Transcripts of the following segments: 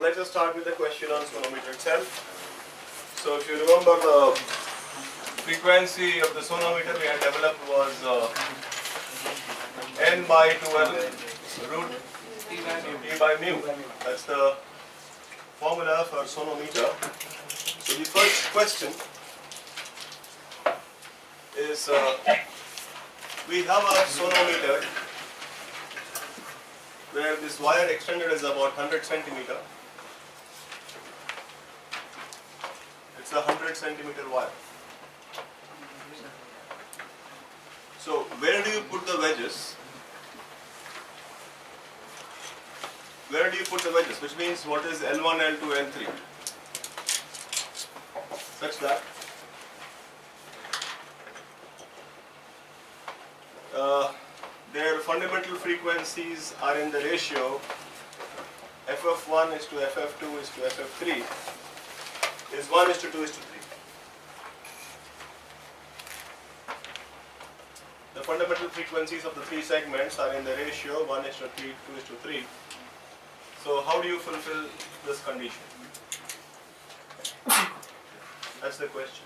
let us start with the question on sonometer itself. So if you remember, the frequency of the sonometer we had developed was n by 2l root t by mu. That's the formula for sonometer. So the first question is, we have a sonometer where this wire extended is about 100 centimeter. It's a 100 centimeter wire. So where do you put the wedges? Where do you put the wedges? Which means what is L1, L2, L3? Such that their fundamental frequencies are in the ratio FF1 is to FF2 is to FF3 is 1 is to 2 is to 3. The fundamental frequencies of the three segments are in the ratio 1 is to 3, 2 is to 3. So how do you fulfill this condition? That's the question.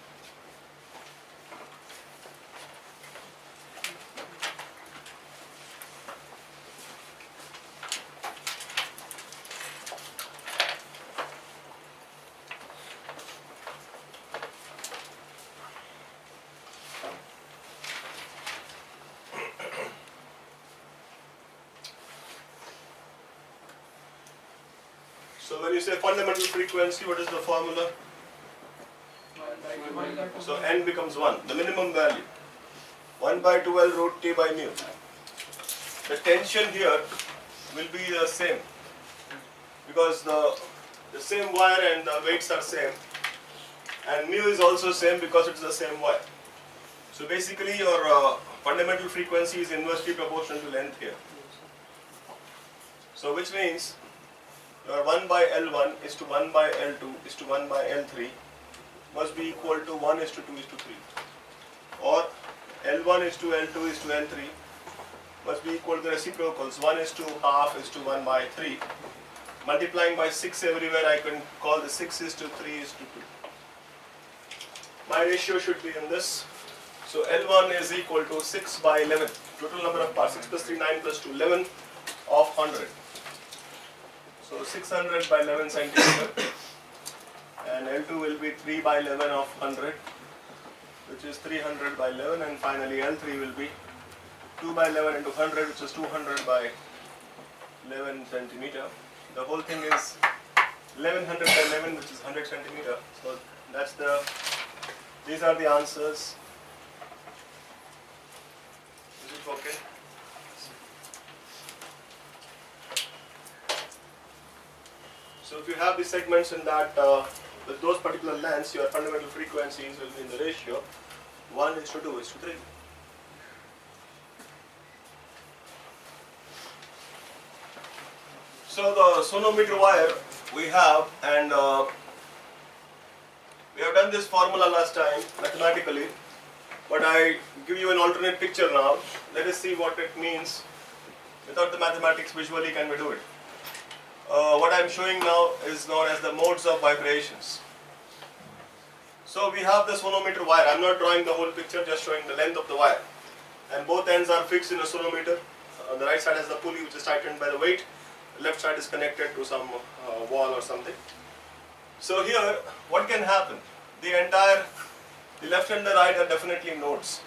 So when you say fundamental frequency, what is the formula? So n becomes 1, the minimum value. 1 by 2l root t by mu. The tension here will be the same because the same wire and the weights are same, and mu is also same because it's the same wire. So basically your fundamental frequency is inversely proportional to length here. So which means your 1 by L1 is to 1 by L2 is to 1 by L3 must be equal to 1 is to 2 is to 3, or L1 is to L2 is to L3 must be equal to the reciprocals 1 is to half is to 1 by 3. Multiplying by 6 everywhere, I can call the 6 is to 3 is to 2. My ratio should be in this. So L1 is equal to 6 by 11, total number of parts, 6 plus 3, 9 plus 2, 11 of 100. So 600 by 11 centimeter, and L2 will be 3 by 11 of 100, which is 300 by 11, and finally L3 will be 2 by 11 into 100, which is 200 by 11 centimeter. The whole thing is 1100 by 11, which is 100 centimeter. So that's these are the answers. Is it okay? So if you have the segments in that, with those particular lengths, your fundamental frequencies will be in the ratio 1 is to 2 is to 3. So the sonometer wire we have, and we have done this formula last time mathematically, but I give you an alternate picture now. Let us see what it means without the mathematics. Visually can we do it? What I am showing now is known as the modes of vibrations. So we have the sonometer wire. I am not drawing the whole picture, just showing the length of the wire. And both ends are fixed in a sonometer. On the right side has the pulley which is tightened by the weight. The left side is connected to some wall or something. So here, what can happen? The left and the right are definitely nodes.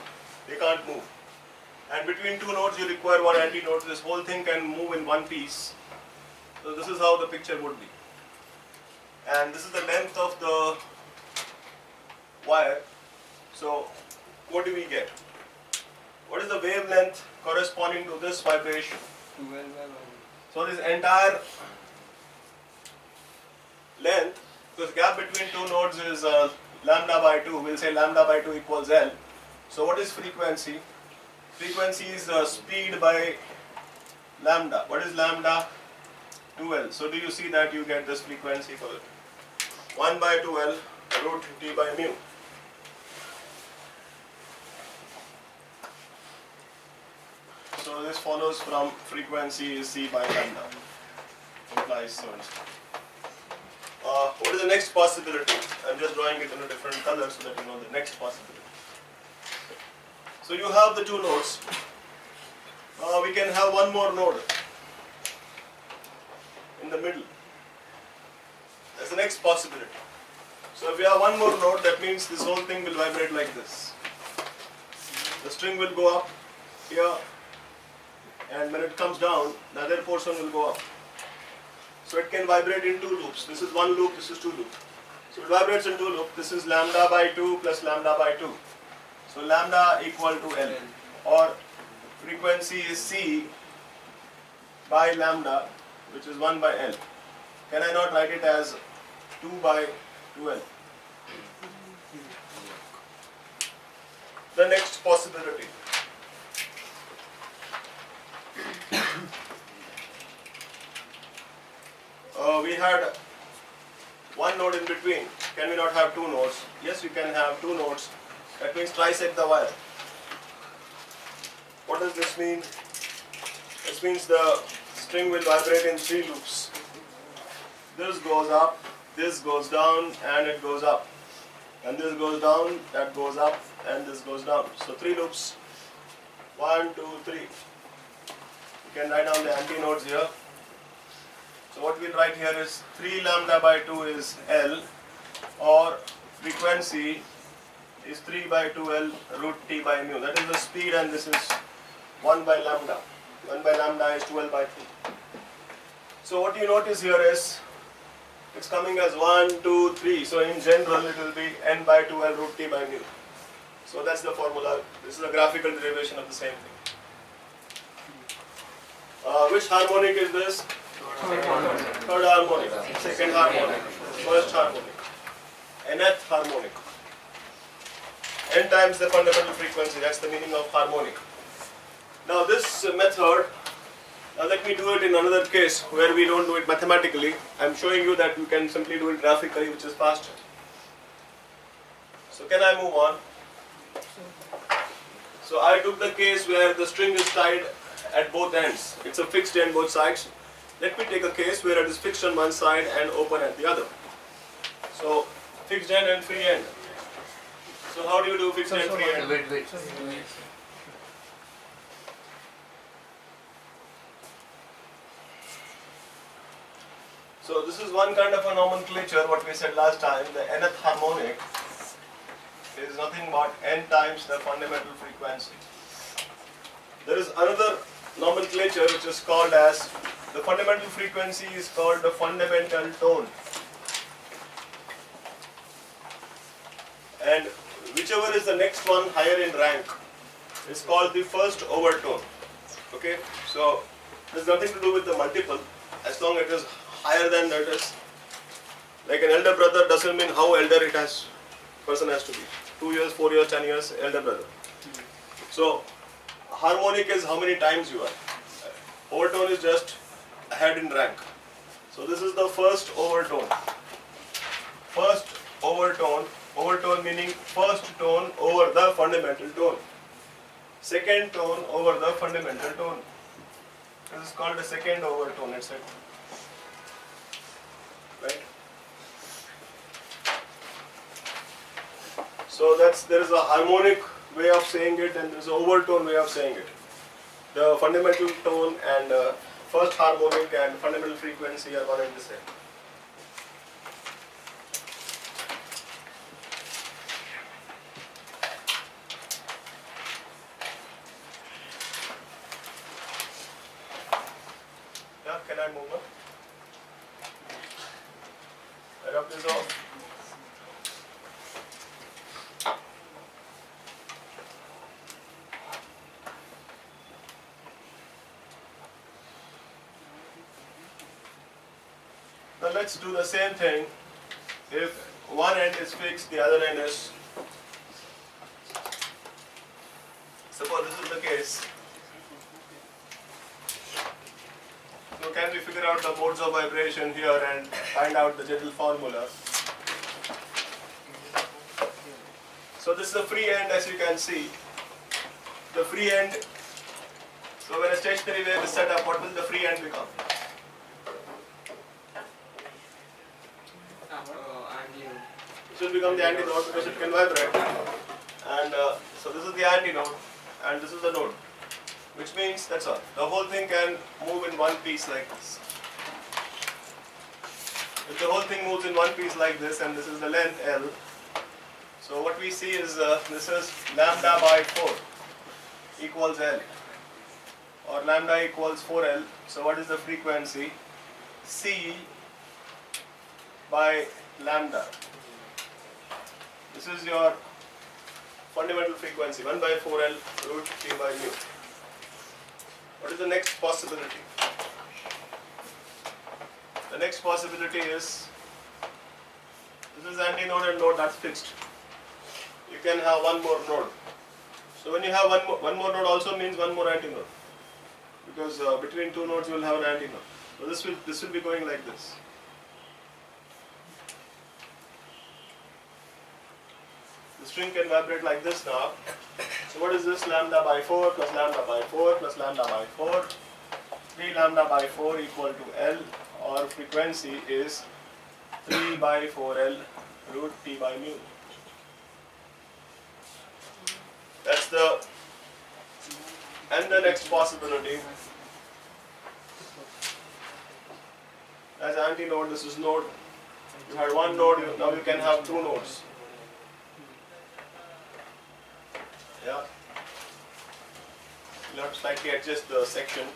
They can't move. And between two nodes you require one antinode. This whole thing can move in one piece. So this is how the picture would be. And this is the length of the wire. So what do we get? What is the wavelength corresponding to this vibration? So this entire length, because gap between two nodes is lambda by 2, we'll say lambda by 2 equals L. So what is frequency? Frequency is speed by lambda. What is lambda? 2L. So do you see that you get this frequency for it? 1 by 2L root t by mu. So this follows from frequency is c by lambda, implies so and so. What is the next possibility? I'm just drawing it in a different color so that you know the next possibility. So you have the two nodes. We can have one more node in the middle. That's the next possibility. So if we have one more node, that means this whole thing will vibrate like this. The string will go up here, and when it comes down, the other portion will go up. So it can vibrate in two loops. This is one loop, this is two loops. So it vibrates in two loops. This is lambda by 2 plus lambda by 2. So lambda equal to L, or frequency is C by lambda, which is 1 by L. Can I not write it as 2 by 2L? The next possibility. We had one node in between. Can we not have two nodes? Yes, we can have two nodes. That means trisect the wire. What does this mean? This means the string will vibrate in three loops. This goes up, this goes down, and it goes up. And this goes down, that goes up, and this goes down. So three loops. 1, 2, 3. You can write down the antinodes here. So what we'll write here is 3 lambda by 2 is L, or frequency is 3 by 2L root T by mu. That is the speed, and this is 1 by lambda. 1 by lambda is 12 by 3. So what you notice here is it's coming as 1, 2, 3. So in general it will be n by 2L root T by mu. So that's the formula. This is a graphical derivation of the same thing. Which harmonic is this? Third harmonic, second harmonic, first harmonic, nth harmonic. N times the fundamental frequency, that's the meaning of harmonic. Now this method, now let me do it in another case where we don't do it mathematically. I'm showing you that you can simply do it graphically, which is faster. So can I move on? So I took the case where the string is tied at both ends. It's a fixed end both sides. Let me take a case where it is fixed on one side and open at the other. So fixed end and free end. So how do you do fixed and free end? Wait. So this is one kind of a nomenclature, what we said last time. The nth harmonic is nothing but n times the fundamental frequency. There is another nomenclature which is called as, the fundamental frequency is called the fundamental tone. And whichever is the next one higher in rank is called the first overtone. Okay, so there's nothing to do with the multiple, as long as it is higher than that is. Like an elder brother doesn't mean how elder it has, person has to be. 2 years, 4 years, 10 years, elder brother. So harmonic is how many times you are. Overtone is just ahead in rank. So this is the first overtone. First overtone. Overtone meaning first tone over the fundamental tone. Second tone over the fundamental tone. This is called the second overtone, etc. Right? So there is a harmonic way of saying it, and there is an overtone way of saying it. The fundamental tone and first harmonic and fundamental frequency are one and the same. Yeah, can I move on? I rub this off. Now let's do the same thing. If one end is fixed, the other end is, suppose this is the case. So can we figure out the modes of vibration here and find out the general formula? So this is the free end, as you can see. The free end, so when a stationary wave is set up, what will the free end become? will become the antinode because it can vibrate. And so this is the antinode and this is the node. Which means that's all. The whole thing can move in one piece like this. If the whole thing moves in one piece like this and this is the length L, so what we see is this is lambda by 4 equals L, or lambda equals 4L. So what is the frequency? C by lambda. This is your fundamental frequency, 1 by 4L root T by mu. What is the next possibility? The next possibility is, this is antinode and node, that's fixed. You can have one more node. So when you have one more node also means one more antinode. Because between two nodes you will have an antinode. So this will be going like this. The string can vibrate like this now. So what is this? Lambda by 4 plus lambda by 4 plus lambda by 4. 3 lambda by 4 equal to L, or frequency is 3 by 4L root T by mu. That's the, and the next possibility, as antinode, this is node. You had one node, now you can have two nodes. Yeah. You'll have to slightly adjust the section.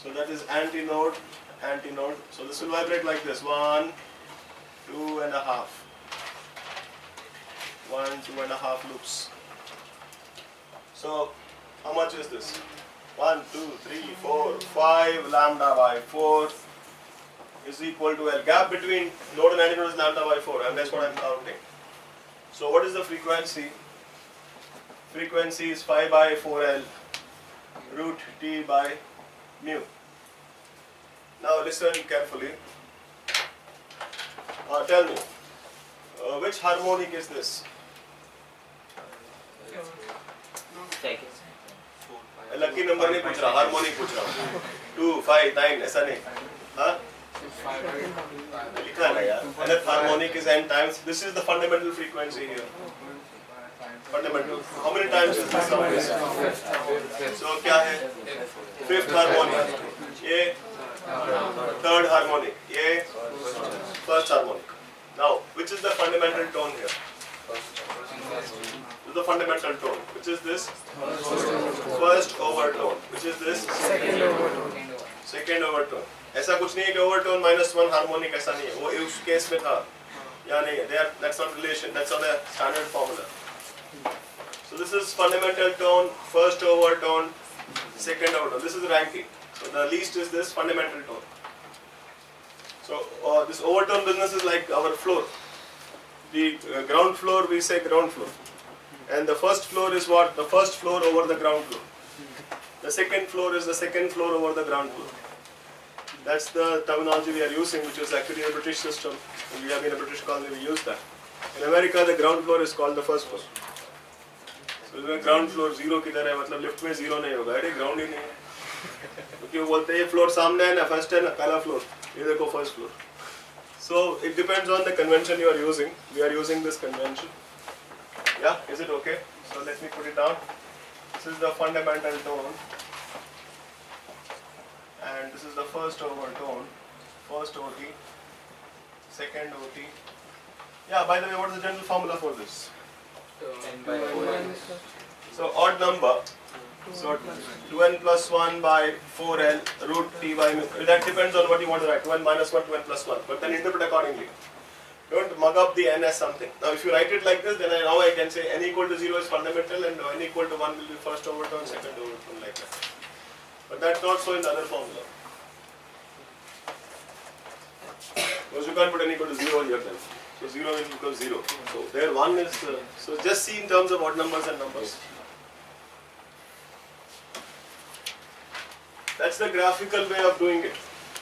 So that is antinode, antinode. So this will vibrate like this. 1, 2.5. 1, 2.5 loops. So how much is this? 1, 2, 3, 4, 5 lambda by 4 is equal to L. Gap between node and antinode is lambda by 4, and that's what I'm counting. So what is the frequency? Frequency is 5 by 4L root T by mu. Now listen carefully. Tell me, which harmonic is this? Lucky number नहीं पूछ रहा, harmonic पूछ रहा हूँ. 2, 5, 9 ऐसा नहीं, हाँ? लिखा ना यार. Nth harmonic is n times. This is the fundamental frequency here. Fundamental. How many times is this number? So क्या है? Fifth harmonic. ये third harmonic. ये first harmonic. Now, which is the fundamental tone here? This is the fundamental tone. Which is this? First overtone. Which is this? Second overtone. ऐसा कुछ नहीं है कि overtone -1 harmonic ऐसा नहीं है. वो उस केस में था या नहीं है. That's not relation. That's not a standard formula. So this is fundamental tone, first overtone, second overtone. This is ranking. So the least is this fundamental tone. So this overtone business is like our floor. The ground floor, we say ground floor. And the first floor is what? The first floor over the ground floor. The second floor is the second floor over the ground floor. That's the terminology we are using, which is actually a British system. When we have been a British colony, we use that. In America, the ground floor is called the first floor. So the ground floor zero किधर है? मतलब lift में zero नहीं होगा, अरे ground ही नहीं है. क्योंकि वो बोलते हैं ये floor सामने है ना, first है ना, पहला floor. ये देखो first floor. So it depends on the convention you are using. We are using this convention. Yeah, is it okay? So let me put it down. This is the fundamental tone, and this is the first overtone, first OT, second OT. Yeah, by the way, what is the general formula for this? So odd number. So 2n plus 1 by 4l root t by mu. That depends on what you want to write. 2n minus 1, 2n plus 1. But then interpret accordingly. Don't mug up the n as something. Now if you write it like this, then now I can say n equal to 0 is fundamental and n equal to 1 will be first overtone, second overtone, like that. But that's not so in the other formula. Because you can't put n equal to 0 here then. So 0 will equal 0. So there 1 is, so just see in terms of odd numbers and numbers. That's the graphical way of doing it.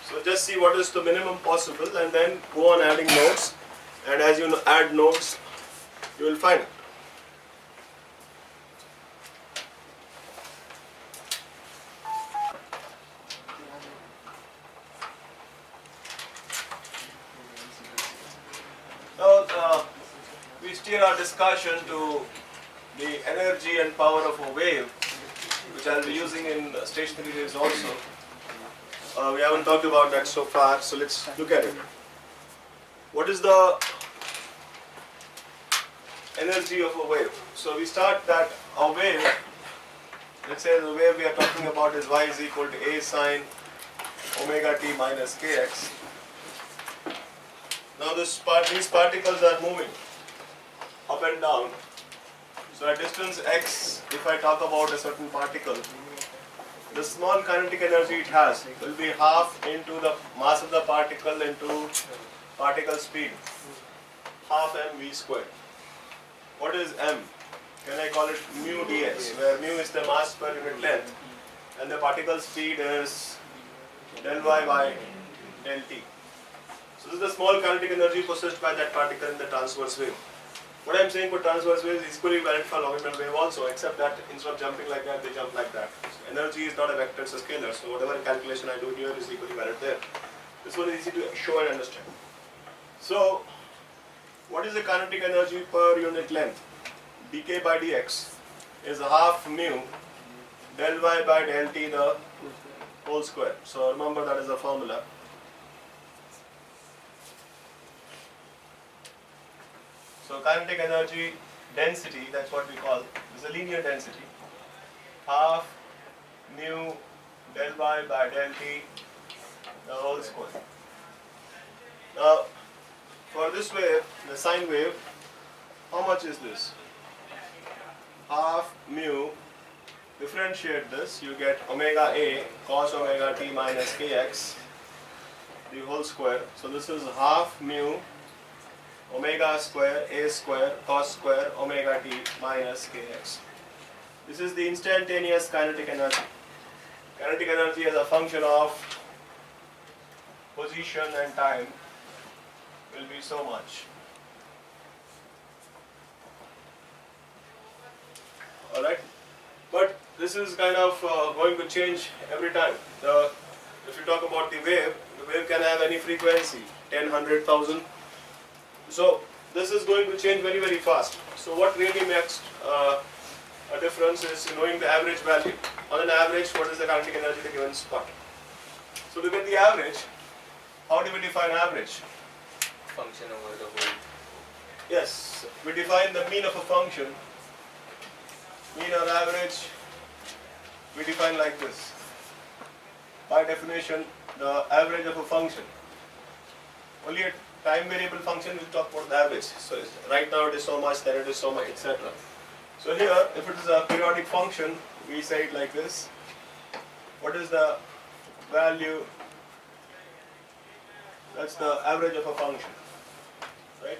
So just see what is the minimum possible and then go on adding nodes. And as you add nodes, you will find it. Now, steer our discussion to the energy and power of a wave, which I'll be using in stationary waves also. We haven't talked about that so far, so let's look at it. What is the energy of a wave? So we start that a wave, let's say the wave we are talking about is y is equal to a sine omega t minus kx. Now these particles are moving up and down. So at distance x, if I talk about a certain particle, the small kinetic energy it has will be half into the mass of the particle into particle speed, half mv squared. What is m? Can I call it mu ds, where mu is the mass per unit length and the particle speed is del y by del t. So this is the small kinetic energy possessed by that particle in the transverse wave. What I am saying for transverse wave is equally valid for longitudinal wave also, except that instead of jumping like that, they jump like that. So energy is not a vector, it's a scalar, so whatever calculation I do here is equally valid there. This one is easy to show and understand. So, what is the kinetic energy per unit length? dk by dx is half mu del y by del t the whole square. So remember that is the formula. So kinetic energy density, that's what we call, is a linear density, half mu del y by del t the whole square. Now for this wave, the sine wave, how much is this? Half mu, differentiate this, you get omega a cos omega t minus kx the whole square. So this is half mu omega square a square cos square omega t minus kx. This is the instantaneous kinetic energy. Kinetic energy as a function of position and time will be so much. Alright, but this is kind of going to change every time. If you talk about the wave can have any frequency, 10, 100,000. So this is going to change very, very fast. So what really makes a difference is knowing the average value. On an average, what is the kinetic energy at a given spot? So to get the average, how do we define average? Function over the whole. Yes, we define the mean of a function. Mean or average, we define like this. By definition, the average of a function. Only a time variable function will talk about the average. So right now it is so much, then it is so much, etc. So here, if it is a periodic function, we say it like this. What is the value? That's the average of a function, right?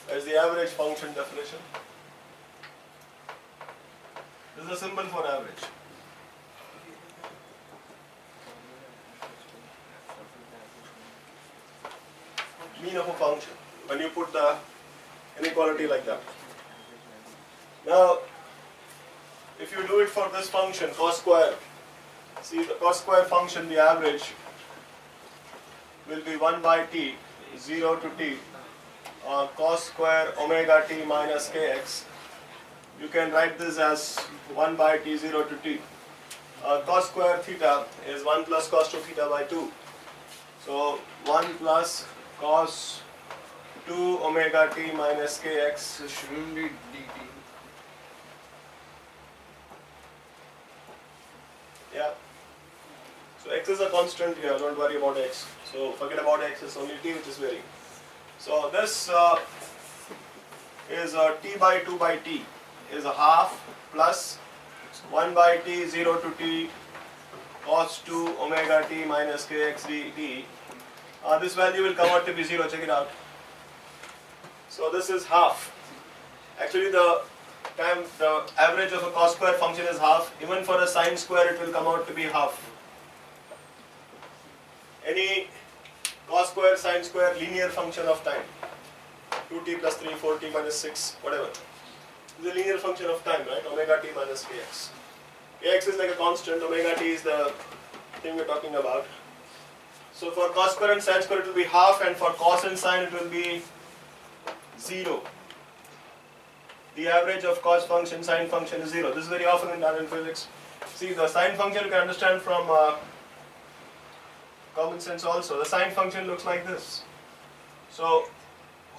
That's the average function definition. This is a symbol for average. Mean of a function, when you put the inequality like that. Now, if you do it for this function, cos square, see the cos square function, the average will be 1 by t, 0 to t, cos square omega t minus kx. You can write this as 1 by t 0 to t. Cos square theta is 1 plus cos 2 theta by 2. So 1 plus cos 2 omega t minus kx. So shouldn't be dt. Yeah. So x is a constant here, don't worry about x. So forget about x, it's only t which is varying. So this is t by 2 by t is a half plus 1 by t 0 to t cos 2 omega t minus kx dt. This value will come out to be 0, check it out. So this is half. Actually the average of a cos square function is half. Even for a sine square it will come out to be half. Any cos square, sine square, linear function of time. 2t plus 3, 4t minus 6, whatever. It's a linear function of time, right? Omega t minus kx. Kx is like a constant, omega t is the thing we're talking about. So for cos square and sin square it will be half, and for cos and sine it will be 0. the average of cos function, sine function is 0. This is very often in done in physics. See, the sine function you can understand from common sense also. The sine function looks like this. So,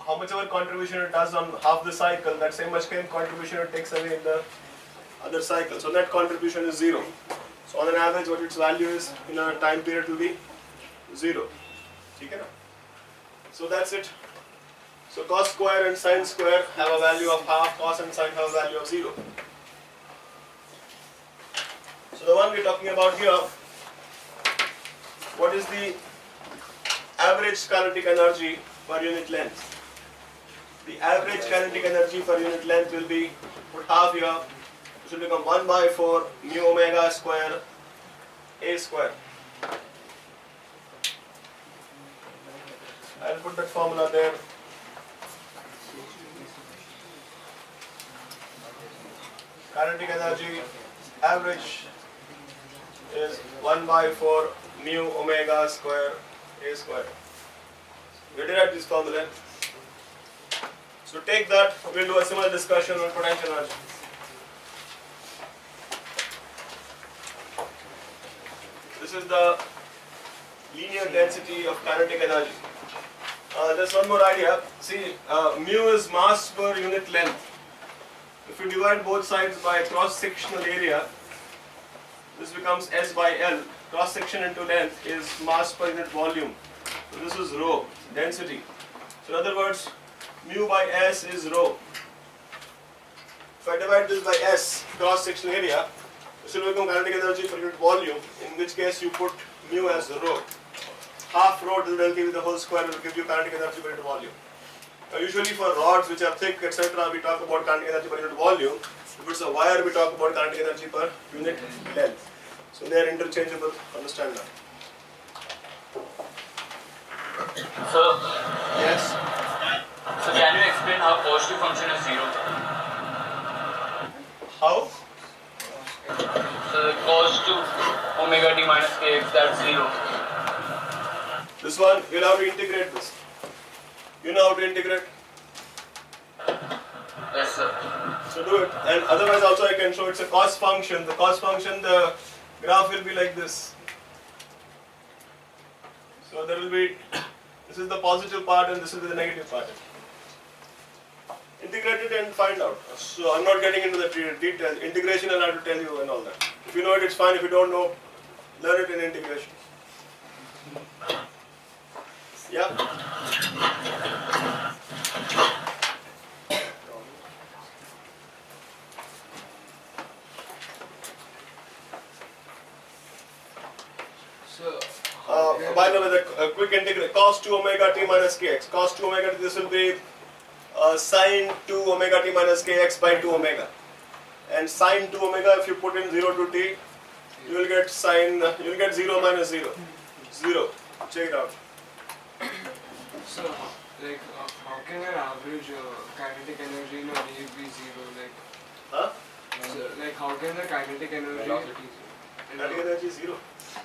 how much ever contribution it does on half the cycle, that same much contribution it takes away in the other cycle. So, net contribution is 0. So, on an average, what its value is in a time period will be 0. Okay? So, that's it. So, cos square and sine square have a value of half, cos and sine have a value of 0. So, the one we are talking about here, what is the average kinetic energy per unit length? The average kinetic energy per unit length will be, put half here, it will become 1 by 4 mu omega square a square. I will put that formula there. Kinetic energy average is 1 by 4 mu omega square a square. We derived this formula. So take that, we'll do a similar discussion on potential energy. This is the linear density of kinetic energy. Just one more idea. See, mu is mass per unit length. If you divide both sides by cross-sectional area, this becomes S by L. Cross-section into length is mass per unit volume. So this is rho, density. So in other words, mu by S is rho. If I divide this by S, cross-sectional area, this will become kinetic energy per unit volume, in which case you put mu as rho. Half rho will give you the whole square, will give you kinetic energy per unit volume. Usually for rods which are thick, etc., we talk about kinetic energy per unit volume. If it's a wire, we talk about kinetic energy per unit length. So they are interchangeable, understand that. So, Yes? so can you explain how positive function is 0? How? So the cos to omega t minus kx, that's 0. This one, you'll have to integrate this. You know how to integrate? Yes, sir. So do it. And otherwise also I can show it's a cos function. The cos function, the graph will be like this. So there will be, this is the positive part and this will be the negative part. Integrate it and find out. So I'm not getting into the details. Integration I'll have to tell you and all that. If you know it, it's fine. If you don't know, learn it in integration. Yeah? By the way, the quick integral, cos 2 omega t minus kx. Cos 2 omega t, this will be sine 2 omega t minus kx by 2 omega. And sine 2 omega, if you put in 0 to t, you will get sine, you will get 0 minus 0. 0. Check it out. So, like, how can an average kinetic energy in a wave be 0? Like, Huh? so, like, how can the kinetic energy Kinetic energy is 0.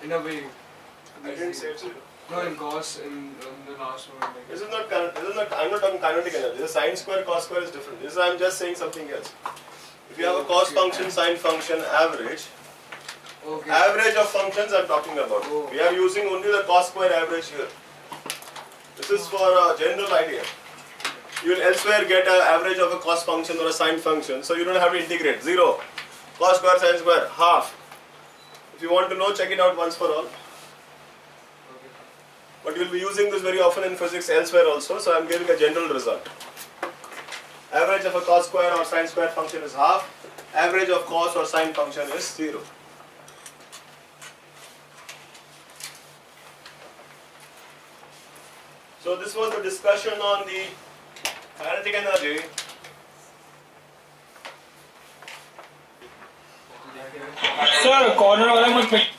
in a wave? I didn't say it's 0. No, in cos in the last one. Like, This is not, I'm not talking kinetic energy. The sine square, cos square is different. This is, I'm just saying something else. If you have a cos function, sine function, average, okay. average of functions I'm talking about. Oh. We are using only the cos square average here. This is for a general idea. You will elsewhere get an average of a cos function or a sine function, so you don't have to integrate. 0. Cos square, sine square, half. If you want to know, check it out once for all. But you will be using this very often in physics elsewhere also, so I am giving a general result. Average of a cos square or sine square function is half. Average of cos or sine function is 0. So this was the discussion on the kinetic energy. Sir corner वाला मत pick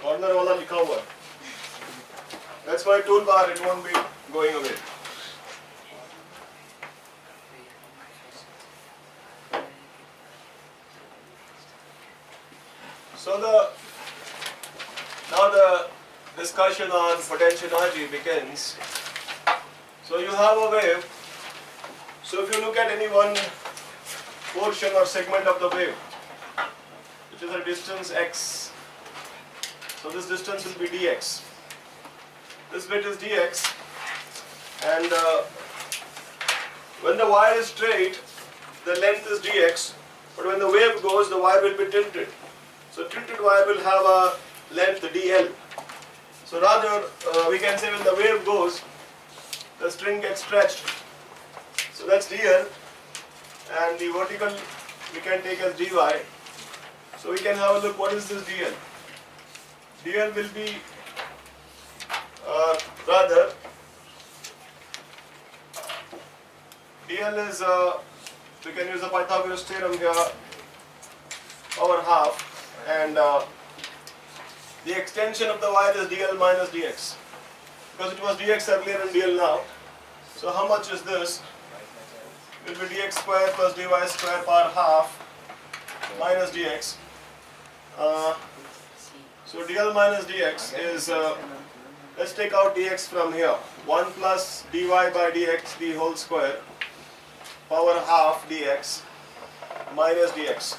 Corner wala likha hua hai. That's my toolbar, it won't be going away. So now the discussion on potential energy begins. So you have a wave. So if you look at any one portion or segment of the wave, which is a distance x. So this distance will be dx. This bit is dx, and when the wire is straight, the length is dx, but when the wave goes, the wire will be tilted. So tilted wire will have a length dl. So rather, we can say when the wave goes, the string gets stretched. So that's dl, and the vertical we can take as dy. So we can have a look, what is this dl? dl will be rather, dl is, we can use the Pythagoras theorem here, over half, and the extension of the wire is dl minus dx, because it was dx earlier and dl now. So how much is this? It will be dx square plus dy square power half minus dx. So dl minus dx is, let's take out dx from here. 1 plus dy by dx the whole square power half dx minus dx.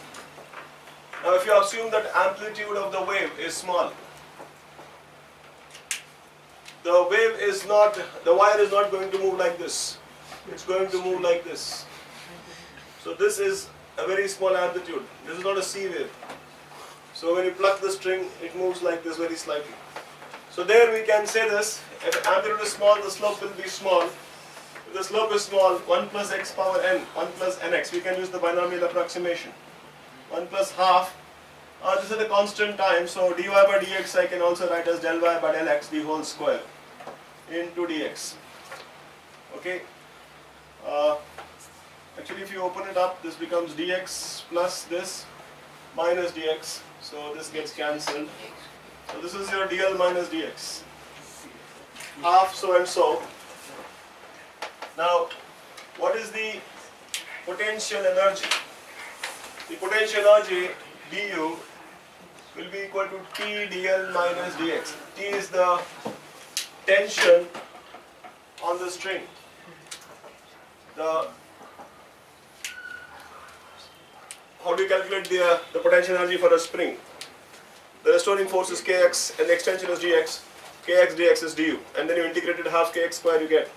Now if you assume that amplitude of the wave is small, the wave is not, the wire is not going to move like this. It's going to move like this. So this is a very small amplitude. This is not a C wave. So when you pluck the string, it moves like this very slightly. So there we can say this, if the amplitude is small, the slope will be small. If the slope is small, 1 plus x power n, 1 plus nx, we can use the binomial approximation. 1 plus half, this is a constant time, so dy by dx I can also write as del y by del x the whole square into dx. Okay. Actually if you open it up, this becomes dx plus this minus dx, so this gets cancelled. So this is your dl minus dx. Half so and so. Now, what is the potential energy? The potential energy du will be equal to T dl minus dx. T is the tension on the string. How do you calculate the potential energy for a spring? The restoring force is kx and the extension is dx. Kx dx is du, and then you integrate it half kx square you get.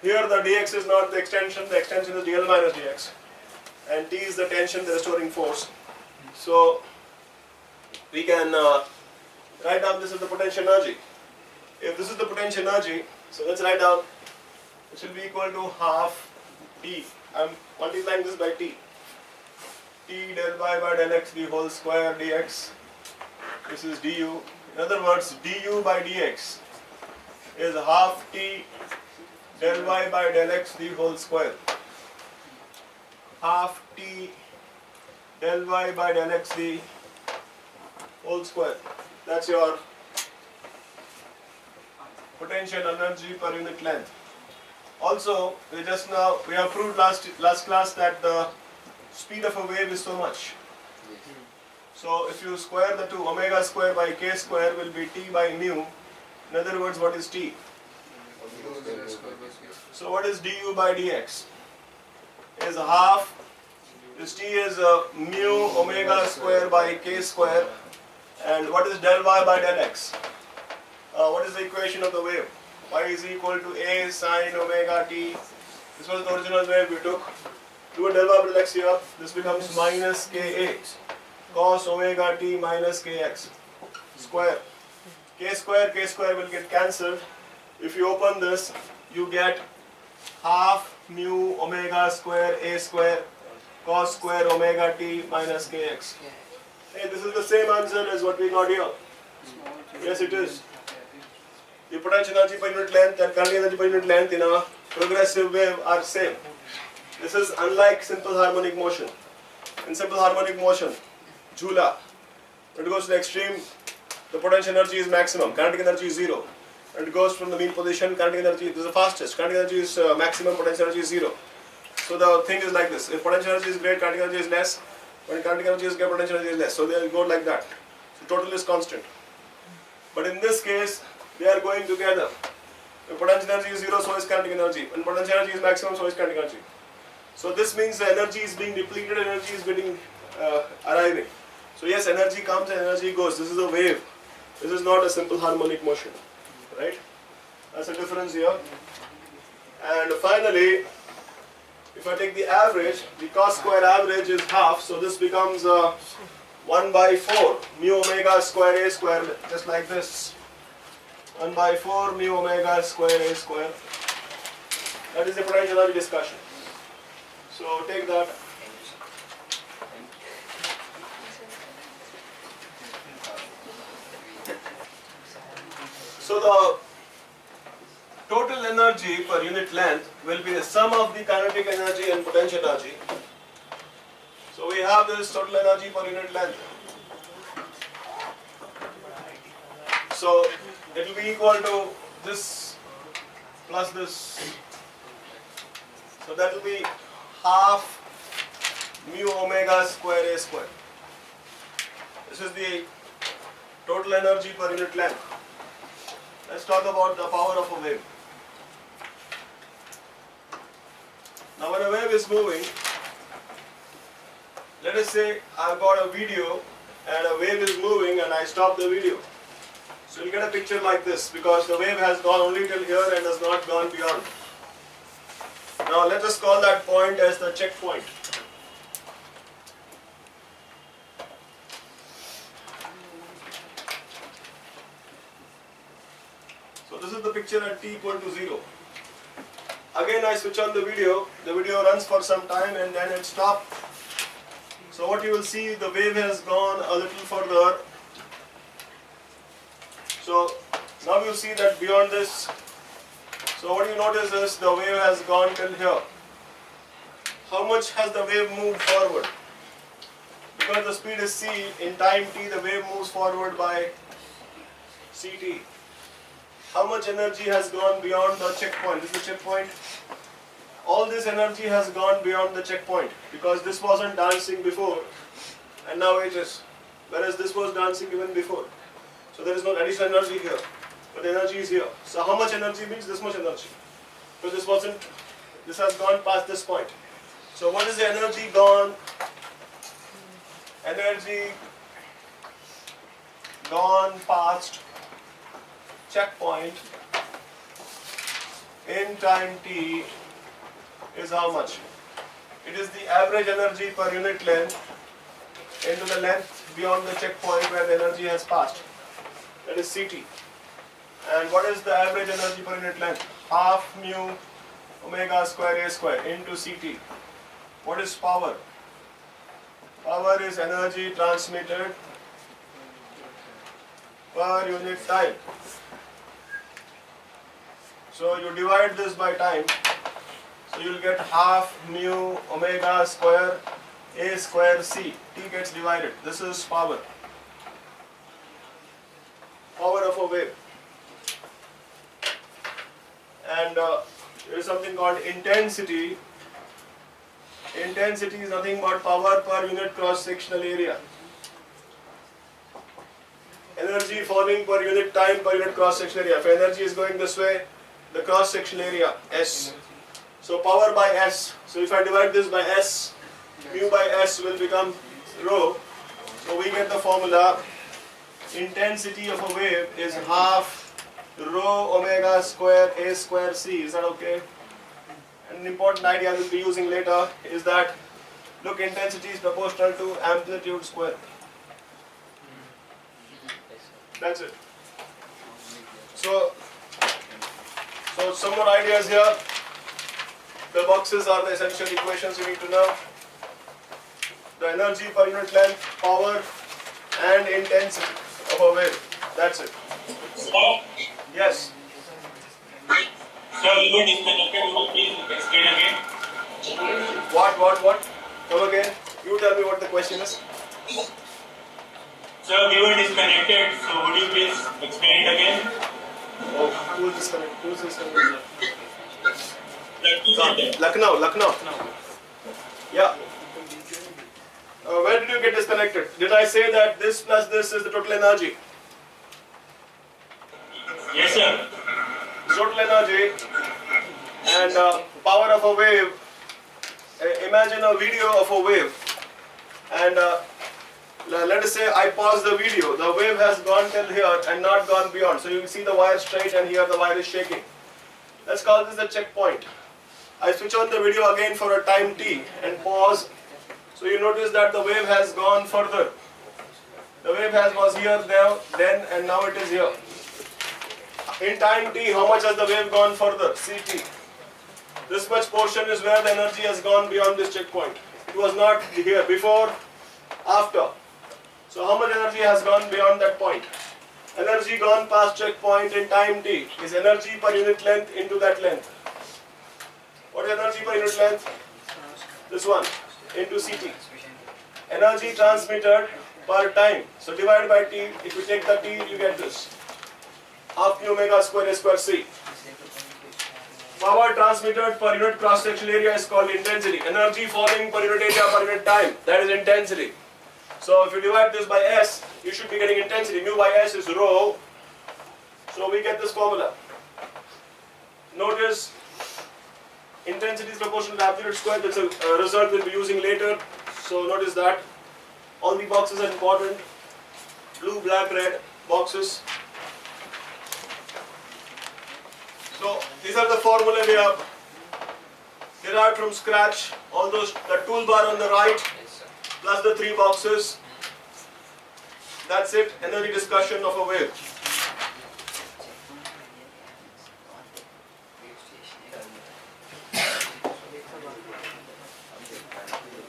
Here the dx is not the extension is dl minus dx, and t is the tension, the restoring force. So we can write down this is the potential energy. If this is the potential energy, so let's write down, it will be equal to half t. I'm multiplying this by t. T del y by del x the whole square dx. This is du. In other words, du by dx is half t del y by del x the whole square. Half t del y by del x the whole square. That's your potential energy per unit length. Also, we have proved last class that the speed of a wave is so much. So if you square the two, omega square by k square will be t by mu. In other words, what is t? So what is du by dx? Is half, this t is mu omega square by k square, and what is del y by del x? What is the equation of the wave? Y is equal to a sine omega t. This was the original wave we took. Do a del y by del x here. This becomes minus ka cos omega t minus kx square. K square will get cancelled. If you open this, you get half mu omega square a square cos square omega t minus kx. Hey, this is the same answer as what we got here. Yes, it is. The potential energy per unit length and kinetic energy per unit length in a progressive wave are same. This is unlike simple harmonic motion. In simple harmonic motion, Jhula, when it goes to the extreme, the potential energy is maximum, kinetic energy is 0. When it goes from the mean position, kinetic energy, this is the fastest, kinetic energy is maximum, potential energy is 0. So the thing is like this, if potential energy is great, kinetic energy is less. When kinetic energy is great, potential energy is less. So they will go like that. So total is constant. But in this case, they are going together. When potential energy is 0, so is kinetic energy. When potential energy is maximum, so is kinetic energy. So this means the energy is being depleted, energy is getting arriving. So yes, energy comes and energy goes. This is a wave. This is not a simple harmonic motion, right? That's a difference here. And finally, if I take the average, the cos square average is half, so this becomes 1 by 4 mu omega square a square, just like this. 1 by 4 mu omega square a square. That is the potential energy discussion. So take that. So the total energy per unit length will be the sum of the kinetic energy and potential energy. So we have this total energy per unit length. So it will be equal to this plus this. So that will be half mu omega square a square. This is the total energy per unit length. Let's talk about the power of a wave. Now when a wave is moving, let us say I've got a video and a wave is moving and I stop the video. So you'll get a picture like this because the wave has gone only till here and has not gone beyond. Now let us call that point as the checkpoint. So this is the picture at t equal to 0. Again I switch on the video runs for some time and then it stops. So what you will see, the wave has gone a little further. So now you see that beyond this, so what you notice is the wave has gone till here. How much has the wave moved forward? Because the speed is c, in time t the wave moves forward by ct. How much energy has gone beyond the checkpoint? This is the checkpoint. All this energy has gone beyond the checkpoint because this wasn't dancing before and now it is. Whereas this was dancing even before. So there is no additional energy here. But the energy is here. So how much energy means this much energy? Because this has gone past this point. So what is the energy gone? Energy gone past checkpoint in time t is how much? It is the average energy per unit length into the length beyond the checkpoint where the energy has passed. That is Ct. And what is the average energy per unit length? Half mu omega square a square into Ct. What is power? Power is energy transmitted per unit time. So you divide this by time, so you will get half mu omega square a square c. T gets divided. This is power. Power of a wave. And there is something called intensity. Intensity is nothing but power per unit cross-sectional area. Energy falling per unit time per unit cross-sectional area. If energy is going this way, the cross-sectional area, S. So power by S. So if I divide this by S, mu by S will become rho. So we get the formula. Intensity of a wave is half rho omega square a square c. Is that okay? An important idea we'll be using later is that, look, intensity is proportional to amplitude square. That's it. So some more ideas here. The boxes are the essential equations you need to know. The energy per unit length, power, and intensity of a wave. That's it. Yes. Sir, you were disconnected. Will you please explain again? What? Come again. You tell me what the question is. Sir, we were disconnected. So would you please explain it again? Oh, who's disconnected? Who's disconnected? Let Lucknow. Yeah. Where did you get disconnected? Did I say that this plus this is the total energy? Yes, sir. Total energy and power of a wave imagine a video of a wave, and let us say I pause the video. The wave has gone till here and not gone beyond. So you can see the wire straight, and here the wire is shaking. Let's call this the checkpoint. I switch on the video again for a time t and pause. So you notice that the wave has gone further. The wave was here, there, then, and now it is here. In time t, how much has the wave gone further? Ct. This much portion is where the energy has gone beyond this checkpoint. It was not here before, after. So how much energy has gone beyond that point? Energy gone past checkpoint in time t is energy per unit length into that length. What is energy per unit length? This one, into Ct. Energy transmitted per time. So divide by t, if you take the t, you get this. Half q omega square a square c. Power transmitted per unit cross-sectional area is called intensity. Energy falling per unit area per unit time, that is intensity. So if you divide this by S, you should be getting intensity. Mu by S is rho. So we get this formula. Notice intensity is proportional to absolute square. That's a result we'll be using later. So notice that all the boxes are important. Blue, black, red boxes. So these are the formula we have derived from scratch. All those, the toolbar on the right, plus the 3 boxes. That's it. Energy discussion of a wave.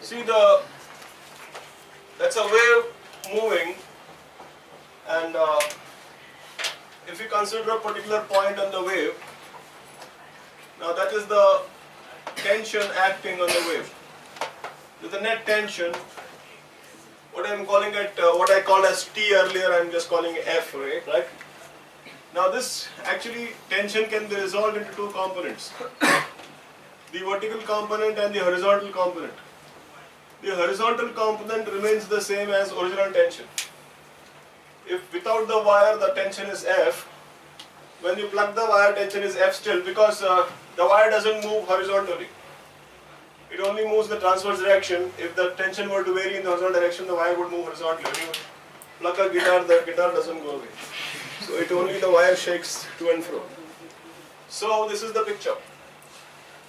See that's a wave moving, and if you consider a particular point on the wave, now that is the tension acting on the wave. So the net tension, what I am calling it, what I called as T earlier, I am just calling it F, right? Now this actually tension can be resolved into 2 components, the vertical component and the horizontal component. The horizontal component remains the same as original tension. If without the wire the tension is F, when you plug the wire tension is F still, because the wire doesn't move horizontally. It only moves the transverse direction. If the tension were to vary in the horizontal direction, the wire would move horizontally. When you plug a guitar, the guitar doesn't go away. So it only the wire shakes to and fro. So this is the picture.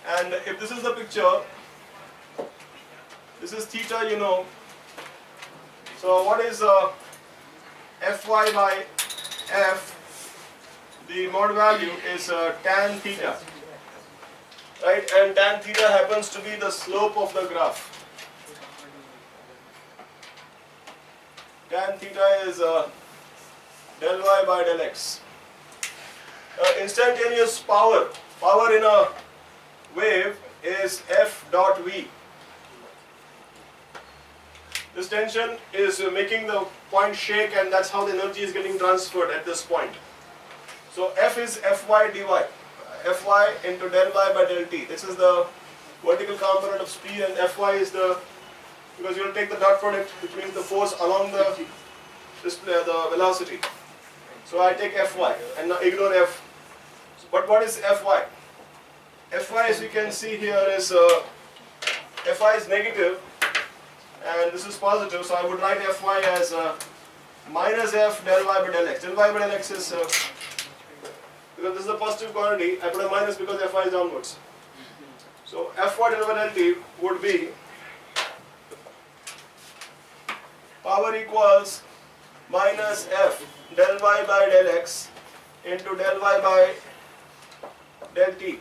And if this is the picture, this is theta, you know. So what is Fy by F? The mod value is tan theta, right? And tan theta happens to be the slope of the graph. Tan theta is del y by del x. Instantaneous power in a wave is F dot V. This tension is making the point shake, and that's how the energy is getting transferred at this point. So F is Fy dy, Fy into del y by del t. This is the vertical component of speed, and Fy is the, because you will take the dot product, which means the force along the display, the velocity. So I take Fy and now ignore F. But what is Fy? Fy, as you can see here, is Fy is negative, and this is positive. So I would write Fy as minus F del y by del x. Del y by del x is because this is a positive quantity, I put a minus because Fy is downwards. So Fy del y del t would be power equals minus F del y by del x into del y by del t.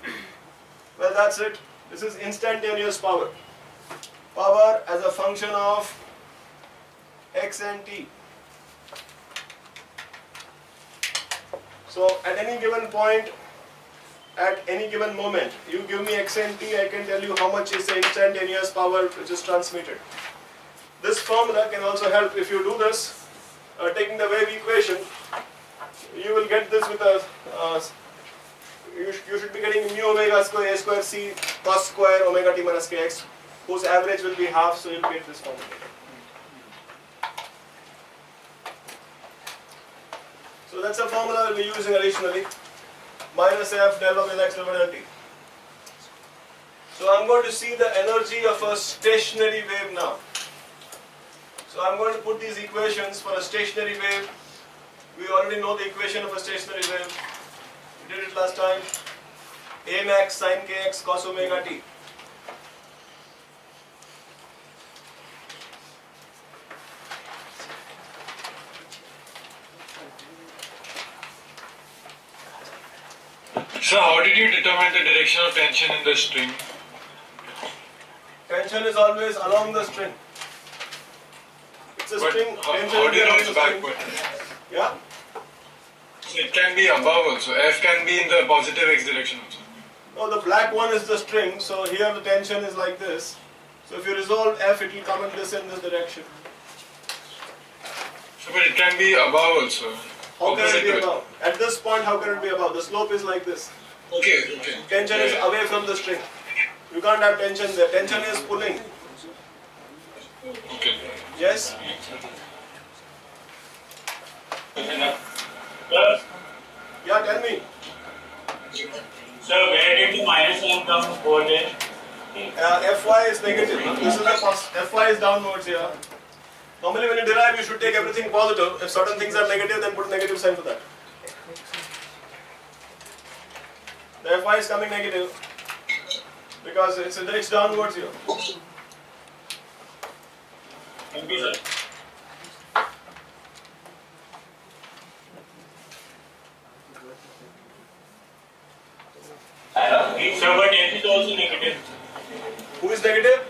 Well, that's it. This is instantaneous power. Power as a function of x and t. So at any given point, at any given moment, you give me x and t, I can tell you how much is the instantaneous power which is transmitted. This formula can also help if you do this, taking the wave equation, you will get this with a, you should be getting mu omega square a square c cos square omega t minus kx, whose average will be half, so you will get this formula. So that's a formula we'll be using additionally. Minus F del y by x del y del t. So I'm going to see the energy of a stationary wave now. So I'm going to put these equations for a stationary wave. We already know the equation of a stationary wave. We did it last time. A max sin kx cos omega t. So how did you determine the direction of tension in the string? Tension is always along the string. It's a But string. how Tension do you is know along it's the string. backward? Yeah. So it can be above also. F can be in the positive x direction also. No, the black one is the string. So here the tension is like this. So if you resolve F, it will come in this direction. So but it can be above also. How can it Opposite be to it. above? At this point, how can it be above? The slope is like this. Okay, okay. Tension is away from the string. You can't have tension there. Tension is pulling. Okay. Yes? Sir, Yeah, tell me. sir, where did the minus sign come over there? Fy is negative. This is the Fy is downwards here. Normally when you derive, you should take everything positive. If certain things are negative, then put negative sign for that. The Fy is coming negative because it's downwards here. Thank you, sir. Sir, but F is also negative. Who is negative?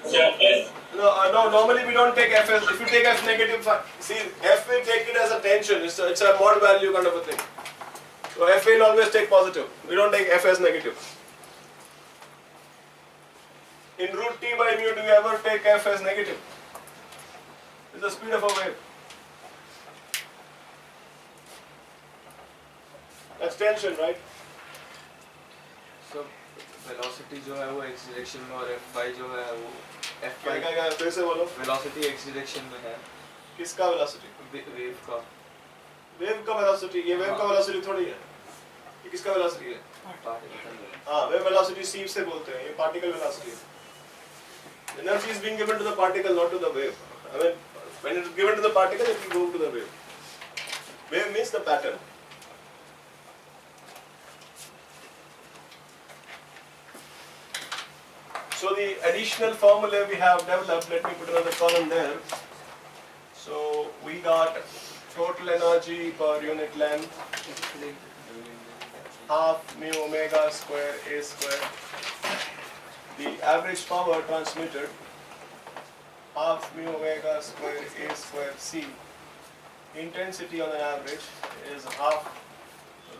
Sir, F. No, normally we don't take F as, if you take F negative, see, F will take it as a tension, it's a mod value kind of a thing. So F will always take positive, we don't take F as negative. In root T by mu, do you ever take F as negative? It's the speed of a wave. That's tension, right? So velocity जो है वो x direction में और Fy जो है वो Fy क्या फिर से बोलो, velocity x direction में है किसका velocity? wave का Wave का velocity, ये wave का velocity थोड़ी है, ये किसका velocity है? particle हाँ, wave velocity c से बोलते हैं, ये particle velocity है. Energy is being given to the particle, not to the wave. I mean, when it is given to the particle, it will go to the wave. Wave means the pattern. So the additional formula we have developed, let me put another column there. So we got total energy per unit length, half mu omega square a square. The average power transmitted, half mu omega square a square c. Intensity on an average is half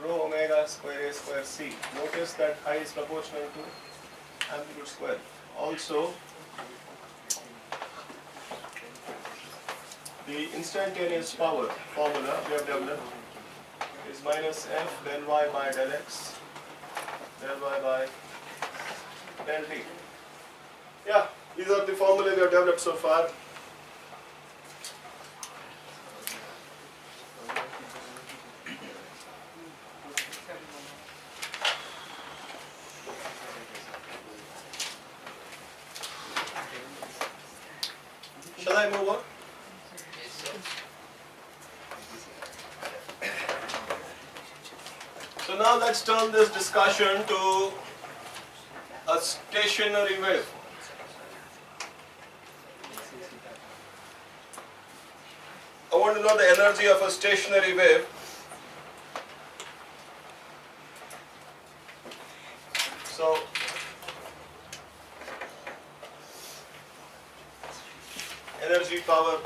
rho omega square a square c. Notice that I is proportional to amplitude square. Also, the instantaneous power formula we have developed is minus f del y by del x del y by del t. Yeah, these are the formula we have developed so far. Shall I move on? So now let's turn this discussion to a stationary wave. I want to know the energy of a stationary wave. So energy, power.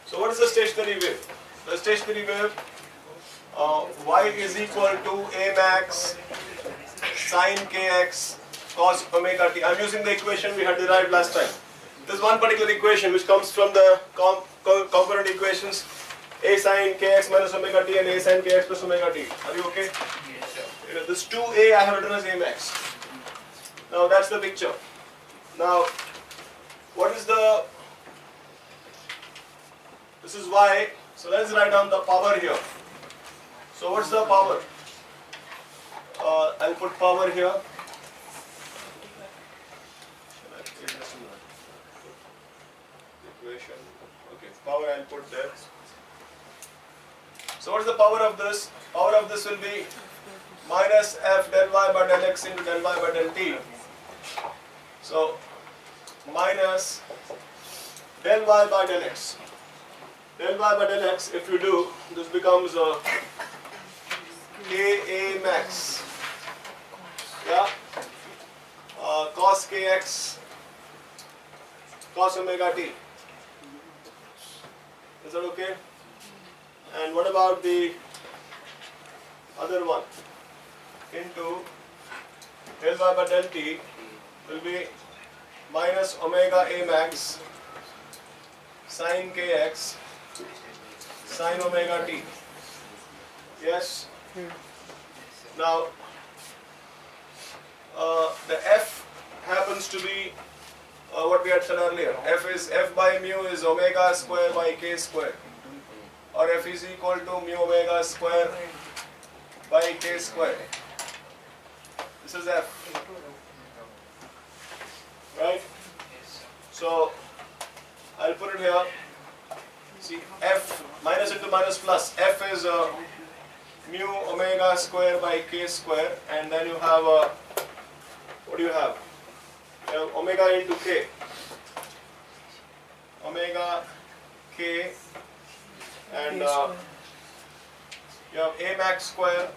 So what is the stationary wave? The stationary wave, y is equal to a max sin kx cos omega t. I'm using the equation we had derived last time. This one particular equation which comes from the component equations a sin kx minus omega t and a sin kx plus omega t. Are you okay? Yes, sir. This 2a I have written as a max. Now that's the picture. Now what is the, this is y, so let's write down the power here. So what's the power? I'll put power here. Equation. Okay, power I'll put there. So what is the power of this? Power of this will be minus f del y by del x into del y by del t. So minus del y by del x. Del y by del x, if you do, this becomes Ka max. Yeah? Cos kx cos omega t. Is that okay? And what about the other one? Into del y by del t will be minus omega a max sin kx sin omega t. Yes? Now, the f happens to be what we had said earlier. F by mu is omega square by k square, or f is equal to mu omega square by k square. This is f, right? So I'll put it here. See, f minus into minus plus. F is mu omega square by k square, and then you have what do you have? You have omega into k. Omega k, and you have a max square.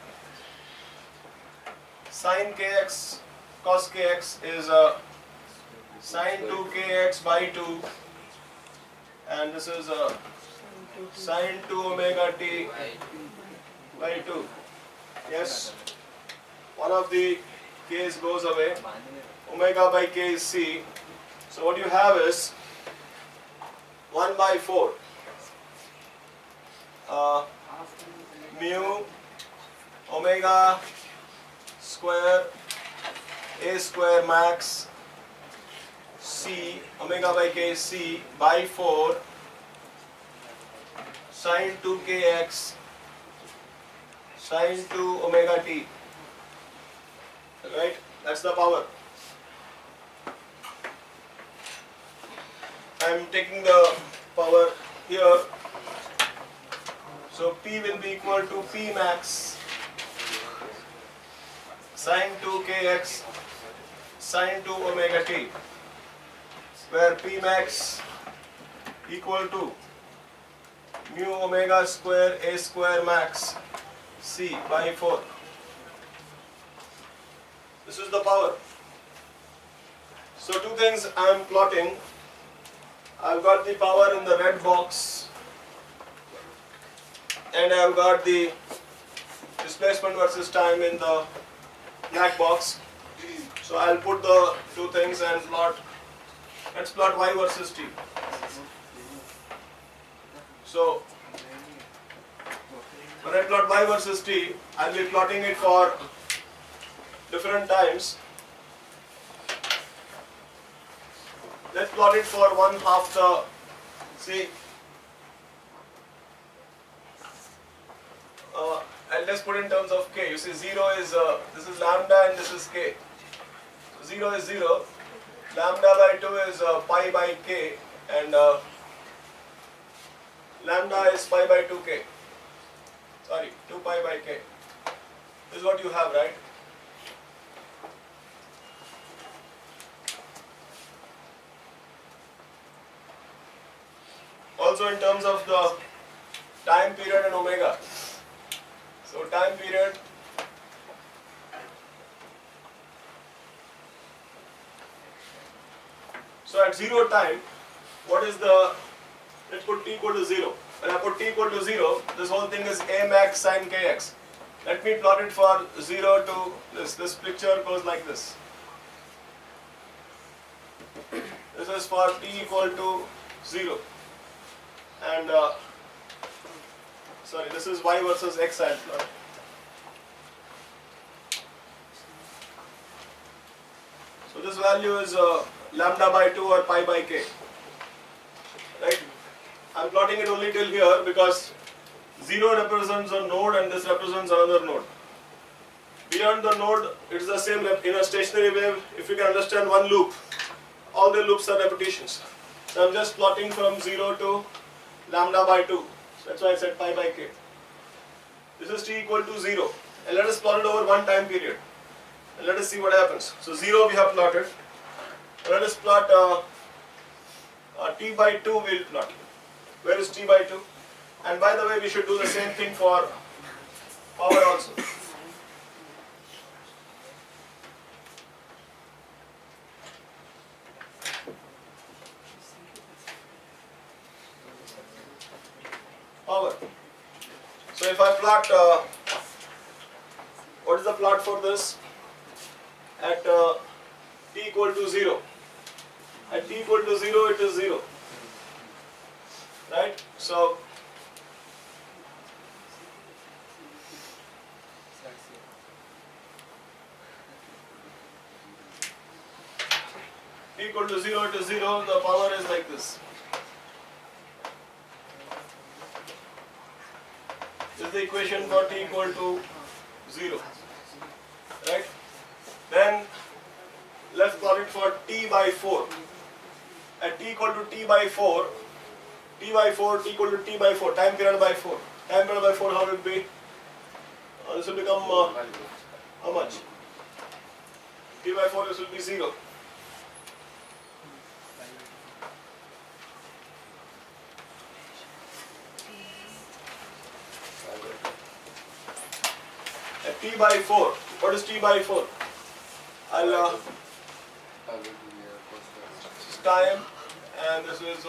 Sin kx cos kx is sin 2kx by 2, and this is sin 2 omega t by 2. Yes, one of the k's goes away. Omega by k is c. So what you have is 1 by 4 mu omega square a square max c omega by k c by 4 sin 2kx sin 2 omega t. Right? That's the power. I'm taking the power here. So P will be equal to P max sin 2kx sin 2 omega t, where P max equal to mu omega square a square max c by 4. This is the power. So two things I am plotting. I've got the power in the red box, and I've got the displacement versus time in the black box. So I'll put the two things and plot. Let's plot y versus t. So when I plot y versus t, I'll be plotting it for different times. Let's plot it for 1/2 the, see, and let's put in terms of k. You see 0 is, this is lambda and this is k. So 0 is 0, lambda by 2 is pi by k, and lambda is pi by 2k. Sorry, 2 pi by k. This is what you have, right? Also in terms of the time period and omega. So time period, so at 0 time, what is the, let's put t equal to 0. When I put t equal to 0, this whole thing is a max sin kx. Let me plot it for 0 to this. This picture goes like this. This is for t equal to 0. And sorry, this is y versus x I'll plot. So this value is lambda by 2 or pi by k. Right? I'm plotting it only till here because 0 represents a node and this represents another node. Beyond the node, it's the same in a stationary wave. If you can understand one loop, all the loops are repetitions. So I'm just plotting from 0 to lambda by 2. So that's why I said pi by k. This is t equal to 0. And let us plot it over one time period. And let us see what happens. So 0 we have plotted. Let us plot t by 2 we'll plot. Where is t by 2? And by the way, we should do the same thing for power also. Power. So if I plot, what is the plot for this? At t equal to 0. At t equal to 0, it is 0. Right? So, t equal to 0, it is 0, the power is like this. This is the equation for t equal to 0. Right? Then, let's plot it for t by 4. At t equal to t by 4, t equal to t by 4, time period by 4. Time period by 4, how will it be? This will become, how much? T by 4, this will be 0. At t by 4, what is t by 4? I'll this is time and this is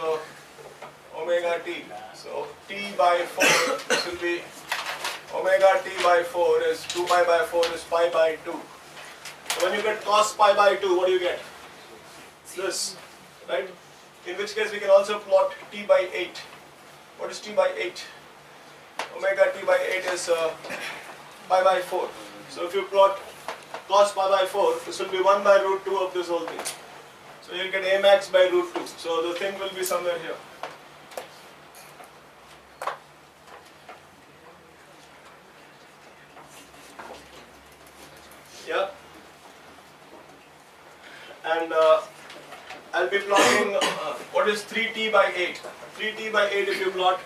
omega t. So t by 4, this will be omega t by 4 is 2 pi by 4 is pi by 2. So when you get cos pi by 2, what do you get? This, right? In which case we can also plot t by 8. What is t by 8? Omega t by 8 is pi by 4. So if you plot cos pi by 4, this will be 1 by root 2 of this whole thing. So you'll get a max by root 2. So the thing will be somewhere here. Yeah. And I'll be plotting what is 3t by 8. 3t by 8 if you plot.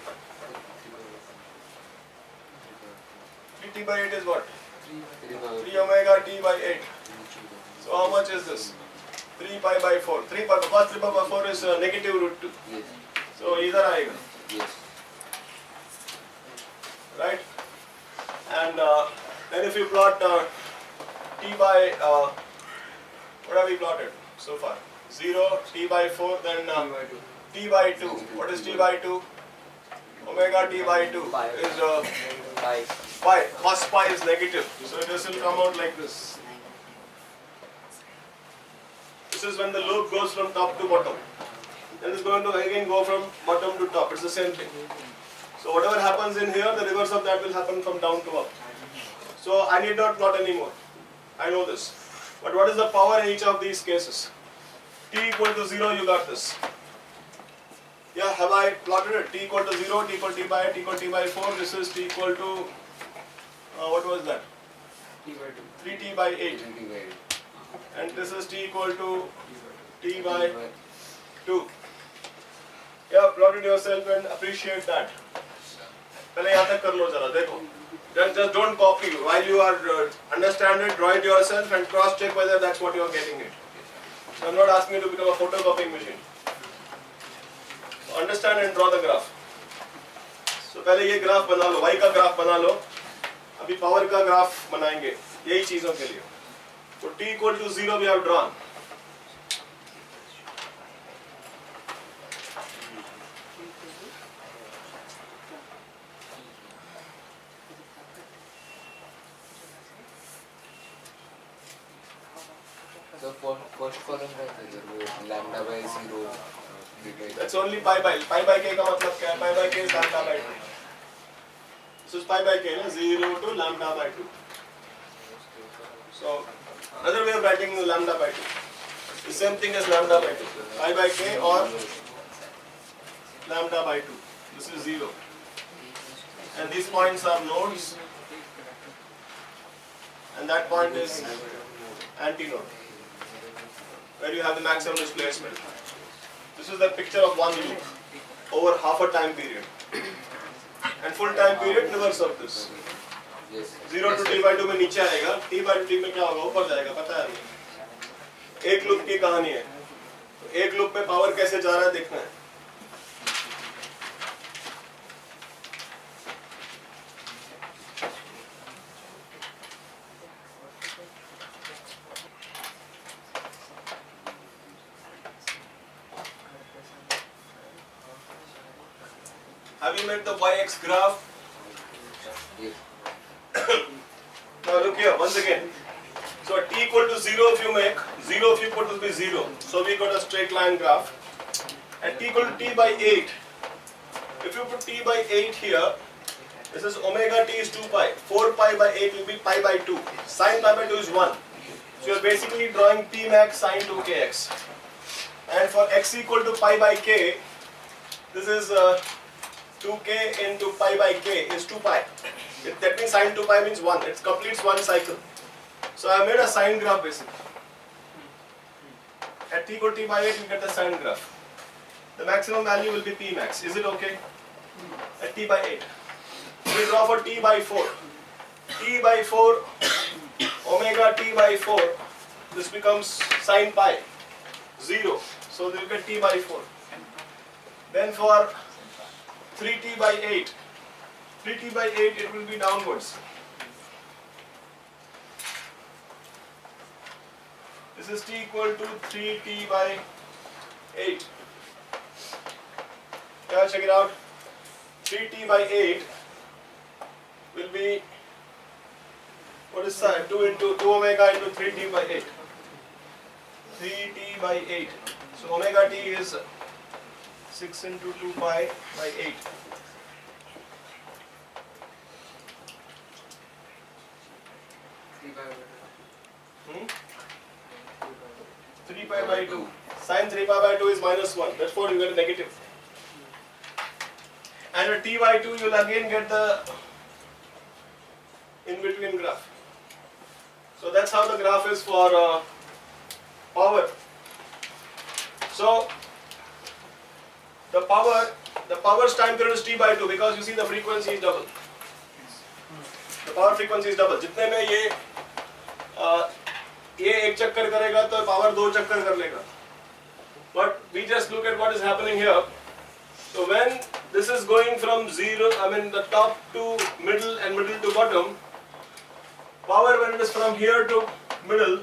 3t by 8 is what? 3 omega t by 8. So how much is this? 3 pi by 4. 3 pi by 4 is negative root 2. Yes. So either आएगा. Yes. Right? And then if you plot t by, what have we plotted so far? 0, t by 4, then t by 2. What is t by 2? Omega t by 2 is pi. Cos pi is negative. So this will come out like this. This is when the loop goes from top to bottom. Then it's going to again go from bottom to top. It's the same thing. So whatever happens in here, the reverse of that will happen from down to up. So I need not plot anymore. I know this. But what is the power in each of these cases? T equal to 0, you got this. Yeah, have I plotted it? T equal to 0, T equal to t by 8, T equal to t by 4. This is T equal to, what was that? T by 2. 3t by 8. And this is t equal to t by 2. Yeah, plot it yourself and appreciate that. पहले यहाँ तक कर लो जरा देखो. Just don't copy. While you are understand it, draw it yourself and cross check whether that's what you are getting it. So I'm not asking you to become a photocopying machine. So understand and draw the graph. So पहले ये graph बना लो, y का graph बना लो. अभी power का graph बनाएंगे यही चीजों के लिए. So t equal to 0 we have drawn. So for first column रहता है जब वो lambda by 0 That's only pi by k का मतलब क्या है? Pi by k is lambda by 2. This is pi by k, na? 0 to lambda by 2. So another way of writing lambda by 2. The same thing as lambda by 2. Pi by k or lambda by 2. This is 0. And these points are nodes. and that point is antinode, where you have the maximum displacement. This is the picture of one loop over half a time period, and full time period reverse of this. 0 to t/2 में नीचे आएगा, t/2 में क्या होगा, ऊपर जाएगा, पता है नहीं। एक लूप की कहानी है, तो एक लूप में पावर कैसे जा रहा है देखना है। Have you made the y-x graph? Now look here, once again. So at t equal to 0 if you make, 0 if you put will be 0. So we got a straight line graph. At t equal to t/8, if you put t/8 here, this is omega t is 2 pi. 4 pi by 8 will be pi by 2. Sin pi by 2 is 1. So you are basically drawing p max sin 2kx. And for x equal to pi by k, this is 2k into pi by k is 2 pi. That means sin 2 pi means 1. It completes one cycle. So I made a sine graph basically. At t equal to t/8 you get the sine graph. The maximum value will be p max. Is it okay? At t/8. We draw for t/4. t/4 omega t/4. This becomes sine pi 0. So you get t/4. Then for 3t/8. 3t/8 it will be downwards. This is t equal to 3t/8. Yeah, check it out. 3t/8 will be, what is that? 2 omega into 3t/8. 3t/8. So omega t is 6 into 2 pi by 8. Hmm? 3 pi by 2. Sin 3 pi by 2 is -1. Therefore you get a negative. And at t/2 you will again get the in between graph. So that's how the graph is for power. So the power's time period is t/2 because you see the frequency is double. The power frequency is double. जितने में ये एक चक्कर करेगा तो power 2 चक्कर कर लेगा. But we just look at what is happening here. So when this is going from 0, I mean the top to middle and middle to bottom, power when it is from here to middle,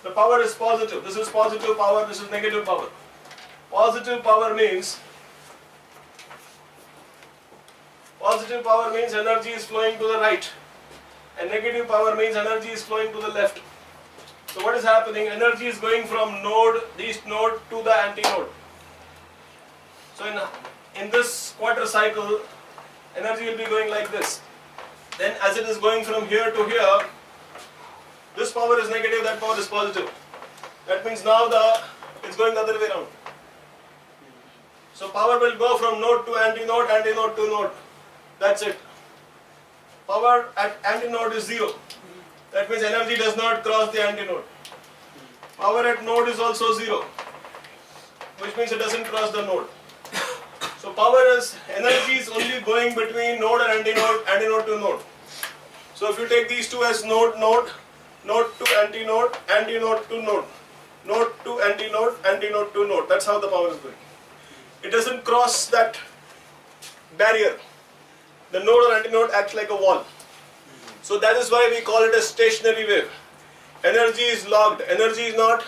the power is positive. This is positive power, this is negative power. Positive power means energy is flowing to the right, and negative power means energy is flowing to the left. So what is happening? Energy is going from this node to the antinode. So in this quarter cycle, energy will be going like this. Then as it is going from here to here, this power is negative, that power is positive. That means now it's going the other way around. So power will go from node to antinode, antinode to node. That's it. Power at antinode is 0. That means energy does not cross the antinode. Power at node is also 0, which means it doesn't cross the node. So energy is only going between node and antinode, antinode to node. So if you take these two as node to antinode, antinode to node, node to antinode, antinode to node. That's how the power is going. It doesn't cross that barrier. The node or antinode acts like a wall. So that is why we call it a stationary wave. Energy is locked. Energy is not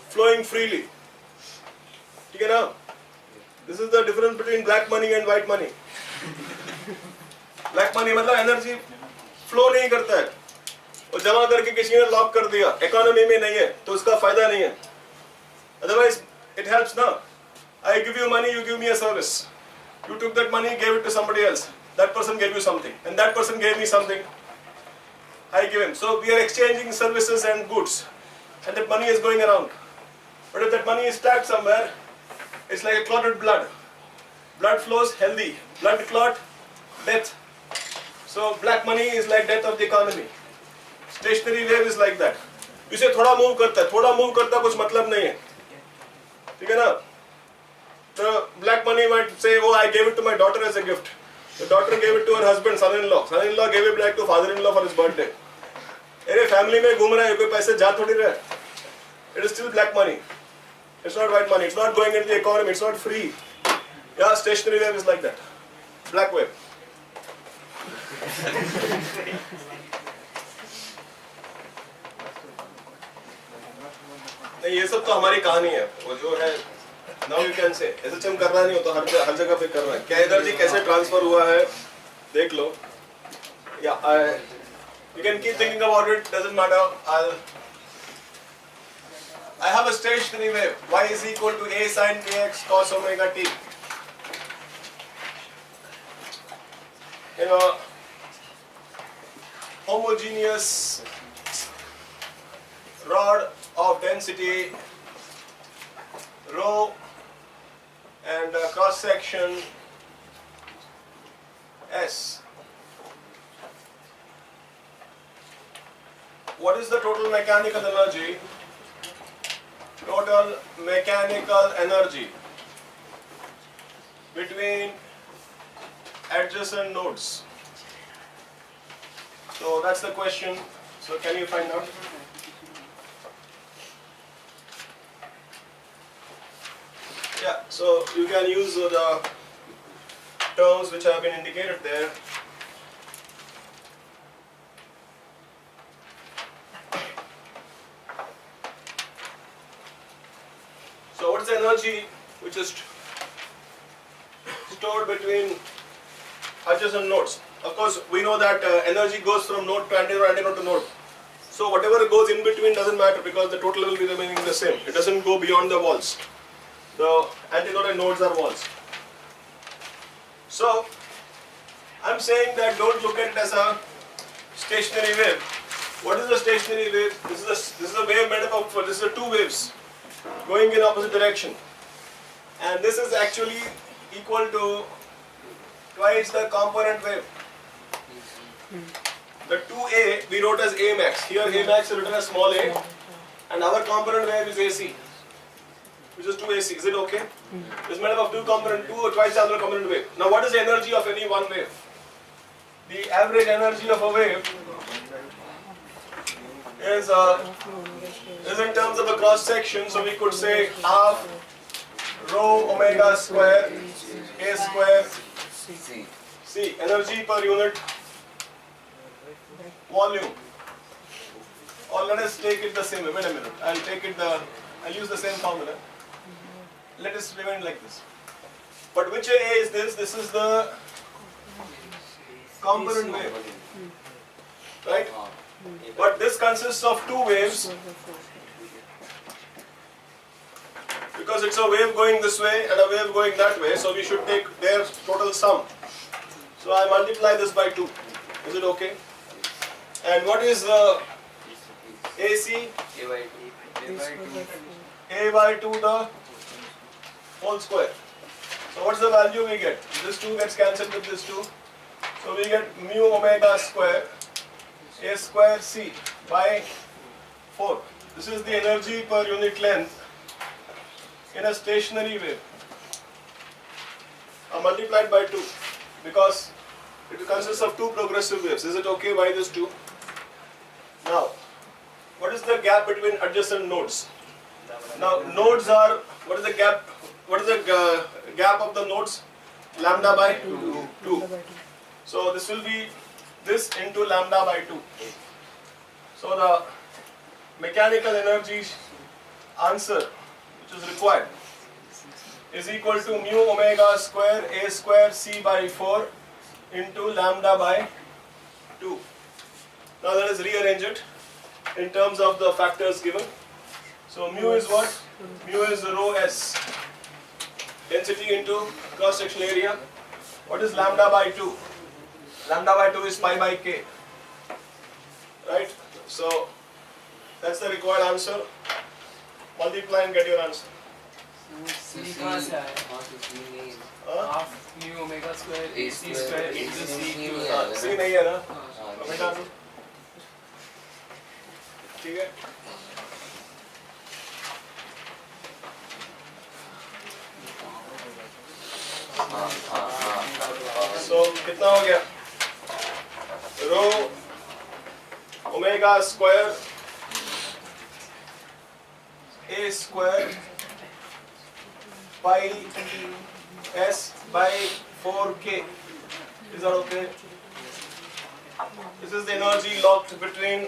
flowing freely. ठीक है ना? This is the difference between black money and white money. Black money मतलब energy flow नहीं करता है. और जमा करके किसी ने लॉक कर दिया, economy में नहीं है, तो उसका फायदा नहीं है. Otherwise, it helps ना. I give you money, you give me a service. You took that money, gave it to somebody else. That person gave you something, and that person gave me something. I give him. So we are exchanging services and goods, and that money is going around. But if that money is stacked somewhere, it's like a clotted blood. Blood flows healthy. Blood clot, death. So black money is like death of the economy. stationary wave is like that. इसे थोड़ा move करता है, थोड़ा move करता कुछ मतलब नहीं है, ठीक है ना? The black money might say, oh, I gave it to my daughter as a gift. The daughter gave it to her husband, son-in-law. Son-in-law gave it back to father-in-law for his birthday. अरे family में घूम रहा है, कोई पैसे जा थोड़ी रहा है. It is still black money. It's not white money. It's not going into the economy. It's not free. Yeah, stationary wave is like that. Black wave. नहीं, ये सब तो हमारी कहानी है. वो जो है now you can say SHM कर रहा नहीं होता, हर जगह पे कर रहा है. क्या एनर्जी कैसे ट्रांसफर हुआ है देख लो. Yeah, you can keep thinking about it. Doesn't matter. I have a stationary wave. Y is equal to a sin kx cos omega t. In a homogeneous rod of density rho and cross section S. What is the total mechanical energy? Total mechanical energy between adjacent nodes. So that's the question. So can you find out? Yeah, so you can use the terms which have been indicated there. So what is the energy which is stored between adjacent nodes? Of course, we know that energy goes from node to antinode, antinode to node. So whatever goes in between doesn't matter because the total will be remaining the same. It doesn't go beyond the walls. The antinode and nodes are walls. So I'm saying that don't look at it as a stationary wave. What is a stationary wave? This is a wave made up of, this is two waves going in opposite direction, and this is actually equal to twice the component wave. The 2A we wrote as A max. Here A max is written as small a, and our component wave is AC, which is 2AC. Is it okay? It's made up of two component, two or twice the other component wave. Now what is the energy of any one wave? The average energy of a wave is in terms of a cross section, so we could say half rho omega square a square c, energy per unit volume. Or let us take it the same way. Wait a minute. I'll use the same formula. Let us remain like this. But which A is this? This is the component wave, right? But this consists of two waves because it's a wave going this way and a wave going that way, so we should take their total sum. So I multiply this by 2. Is it okay? And what is the AC? A by 2 the whole square. So what's the value we get? This 2 gets cancelled with this 2. So we get mu omega square a square c by 4. This is the energy per unit length in a stationary wave. Multiplied by 2 because it consists of two progressive waves. Is it okay? Why this 2? Now, what is the gap between adjacent nodes? Now, nodes are, what is the gap? What is the gap of the nodes? Lambda by 2. So this will be this into lambda by 2. So the mechanical energy answer which is required is equal to mu omega square a square c by 4 into lambda by 2. Now let us rearrange it in terms of the factors given. So mu is what? Mu is rho s, density into cross sectional area. What is lambda by 2? Lambda by 2 is pi by k, right? So that's the required answer. Multiply and get your answer. C कहाँ से आया? Half mu omega square AC square into C cube. C नहीं है ना? बेटा ठीक है? So कितना हो गया? Rho omega square a square pi s by 4k. Is that okay? This is the energy locked between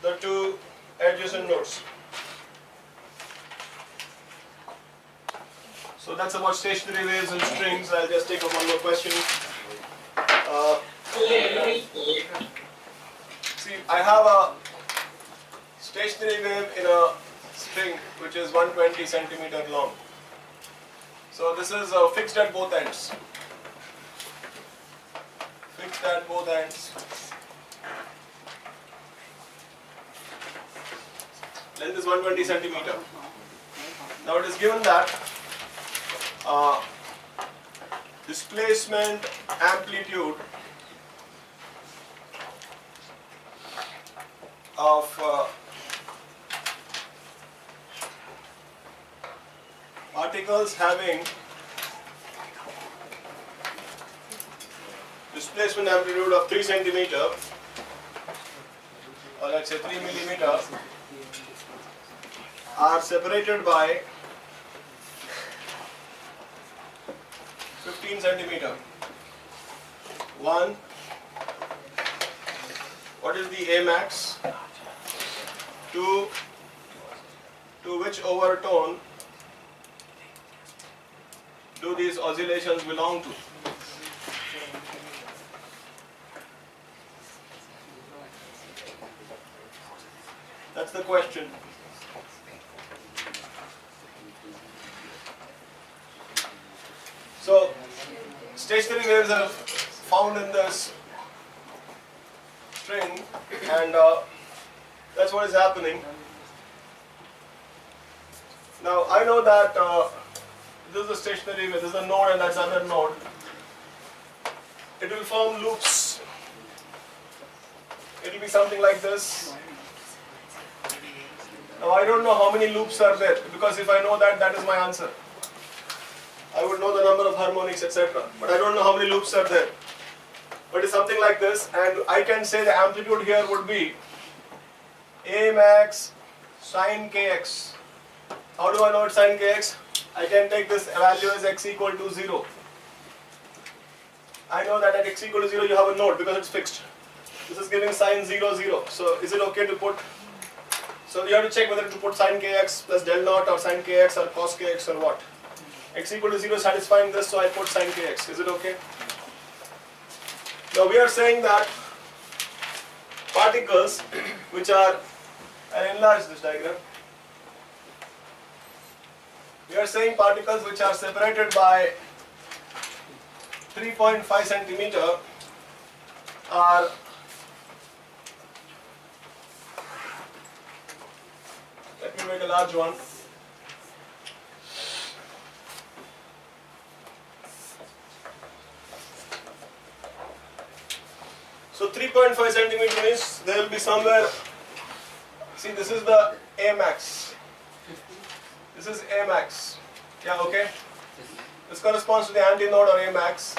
the two adjacent nodes. So that's about stationary waves and strings. I'll just take up one more question. See, I have a stationary wave in a string which is 120 centimeter long. So this is fixed at both ends. Fixed at both ends. Length is 120 centimeter. Now it is given that displacement amplitude of particles having displacement amplitude of 3 centimeter, or let's say 3 millimeter, are separated by 15 centimeter. 1. What is the A max? 2. To which overtone do these oscillations belong to? That's the question. So, stationary waves are found in this string, and that's what is happening. Now, I know that this is a stationary wave, this is a node and that's another node. It will form loops. It will be something like this. Now, I don't know how many loops are there, because if I know that, that is my answer. I would know the number of harmonics, etc. But I don't know how many loops are there. But it's something like this, and I can say the amplitude here would be A max sine kx. How do I know it's sine kx? I can take this value as x equal to 0. I know that at x equal to 0 you have a node because it's fixed. This is giving sine 0, 0. So is it okay to put? So you have to check whether to put sine kx plus del naught or sine kx or cos kx or what. X equal to 0 satisfying this, so I put sine kx. Is it okay? Now we are saying that particles which are, I'll enlarge this diagram. We are saying particles which are separated by 3.5 centimeter are let me make a large one. So 3.5 centimeter means there will be somewhere, see this is the A max. This is A max. Yeah, okay. This corresponds to the antinode or A max.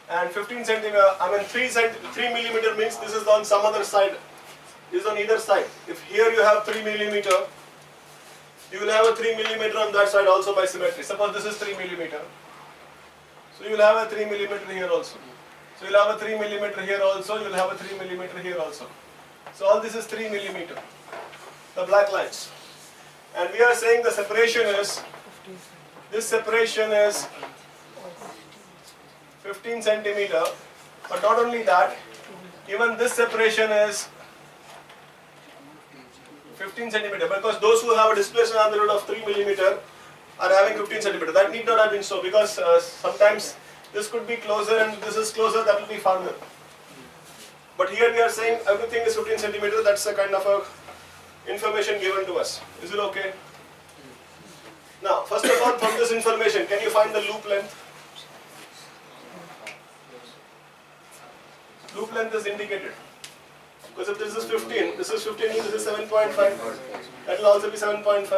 And 15 centimeter, I mean 3 millimeter means this is on some other side. This is on either side. If here you have 3 millimeter, you will have a 3 millimeter on that side also by symmetry. Suppose this is 3 millimeter. So you will have a 3 millimeter here also. So you will have a 3 millimeter here also, you will have a 3 millimeter here also. So all this is 3 millimeter, the black lines. And we are saying the separation is, this separation is 15 centimeter, but not only that, even this separation is 15 centimeter, because those who have a displacement amplitude of 3 millimeter are having 15 centimeter. That need not have been so, because sometimes this could be closer and this is closer, that will be farther. But here we are saying everything is 15 centimeter, that's a kind of a information given to us. Is it okay? Now, first of all, from this information, can you find the loop length? Loop length is indicated. Because if this is 15, this is 15 means this is 7.5. That will also be 7.5.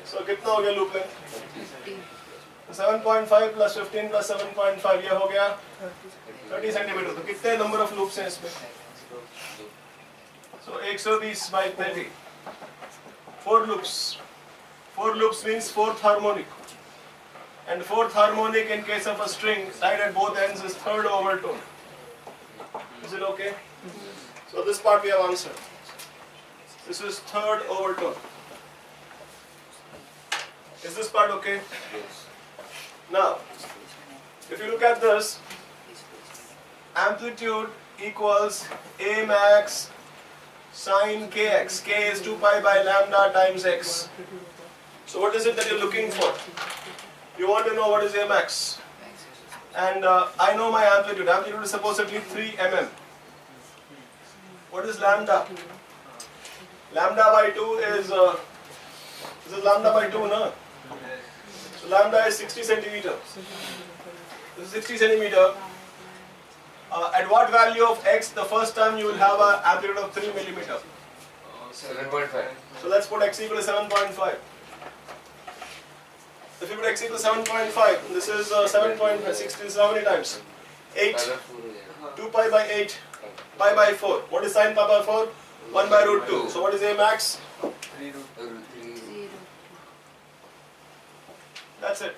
So कितना हो गया loop length? 7.5 plus 15 plus 7.5 ये हो गया 30 centimeter. तो कितने number of loops हैं इसमें? So 120 by 30. 4 loops. 4 loops means fourth harmonic. And fourth harmonic in case of a string tied at both ends is third overtone. Is it okay? So this part we have answered. This is third overtone. Is this part okay? Now, if you look at this, amplitude equals A max sine kx. K is 2 pi by lambda times x. So what is it that you're looking for? You want to know what is A max. And I know my amplitude. Amplitude is supposedly 3 mm. What is lambda? Lambda by 2 is, this is lambda by 2, no? So lambda is 60 centimeter. This is 60 centimeter. At what value of x the first time you will have an amplitude of 3 millimeter? 7.5. So let's put x equal to 7.5. If you put x equal to 7.5, this is 7.5, 60 is how many times? 8. 2 pi by 8, pi by 4. What is sine pi by 4? 1 by root 2. So what is A max? That's it.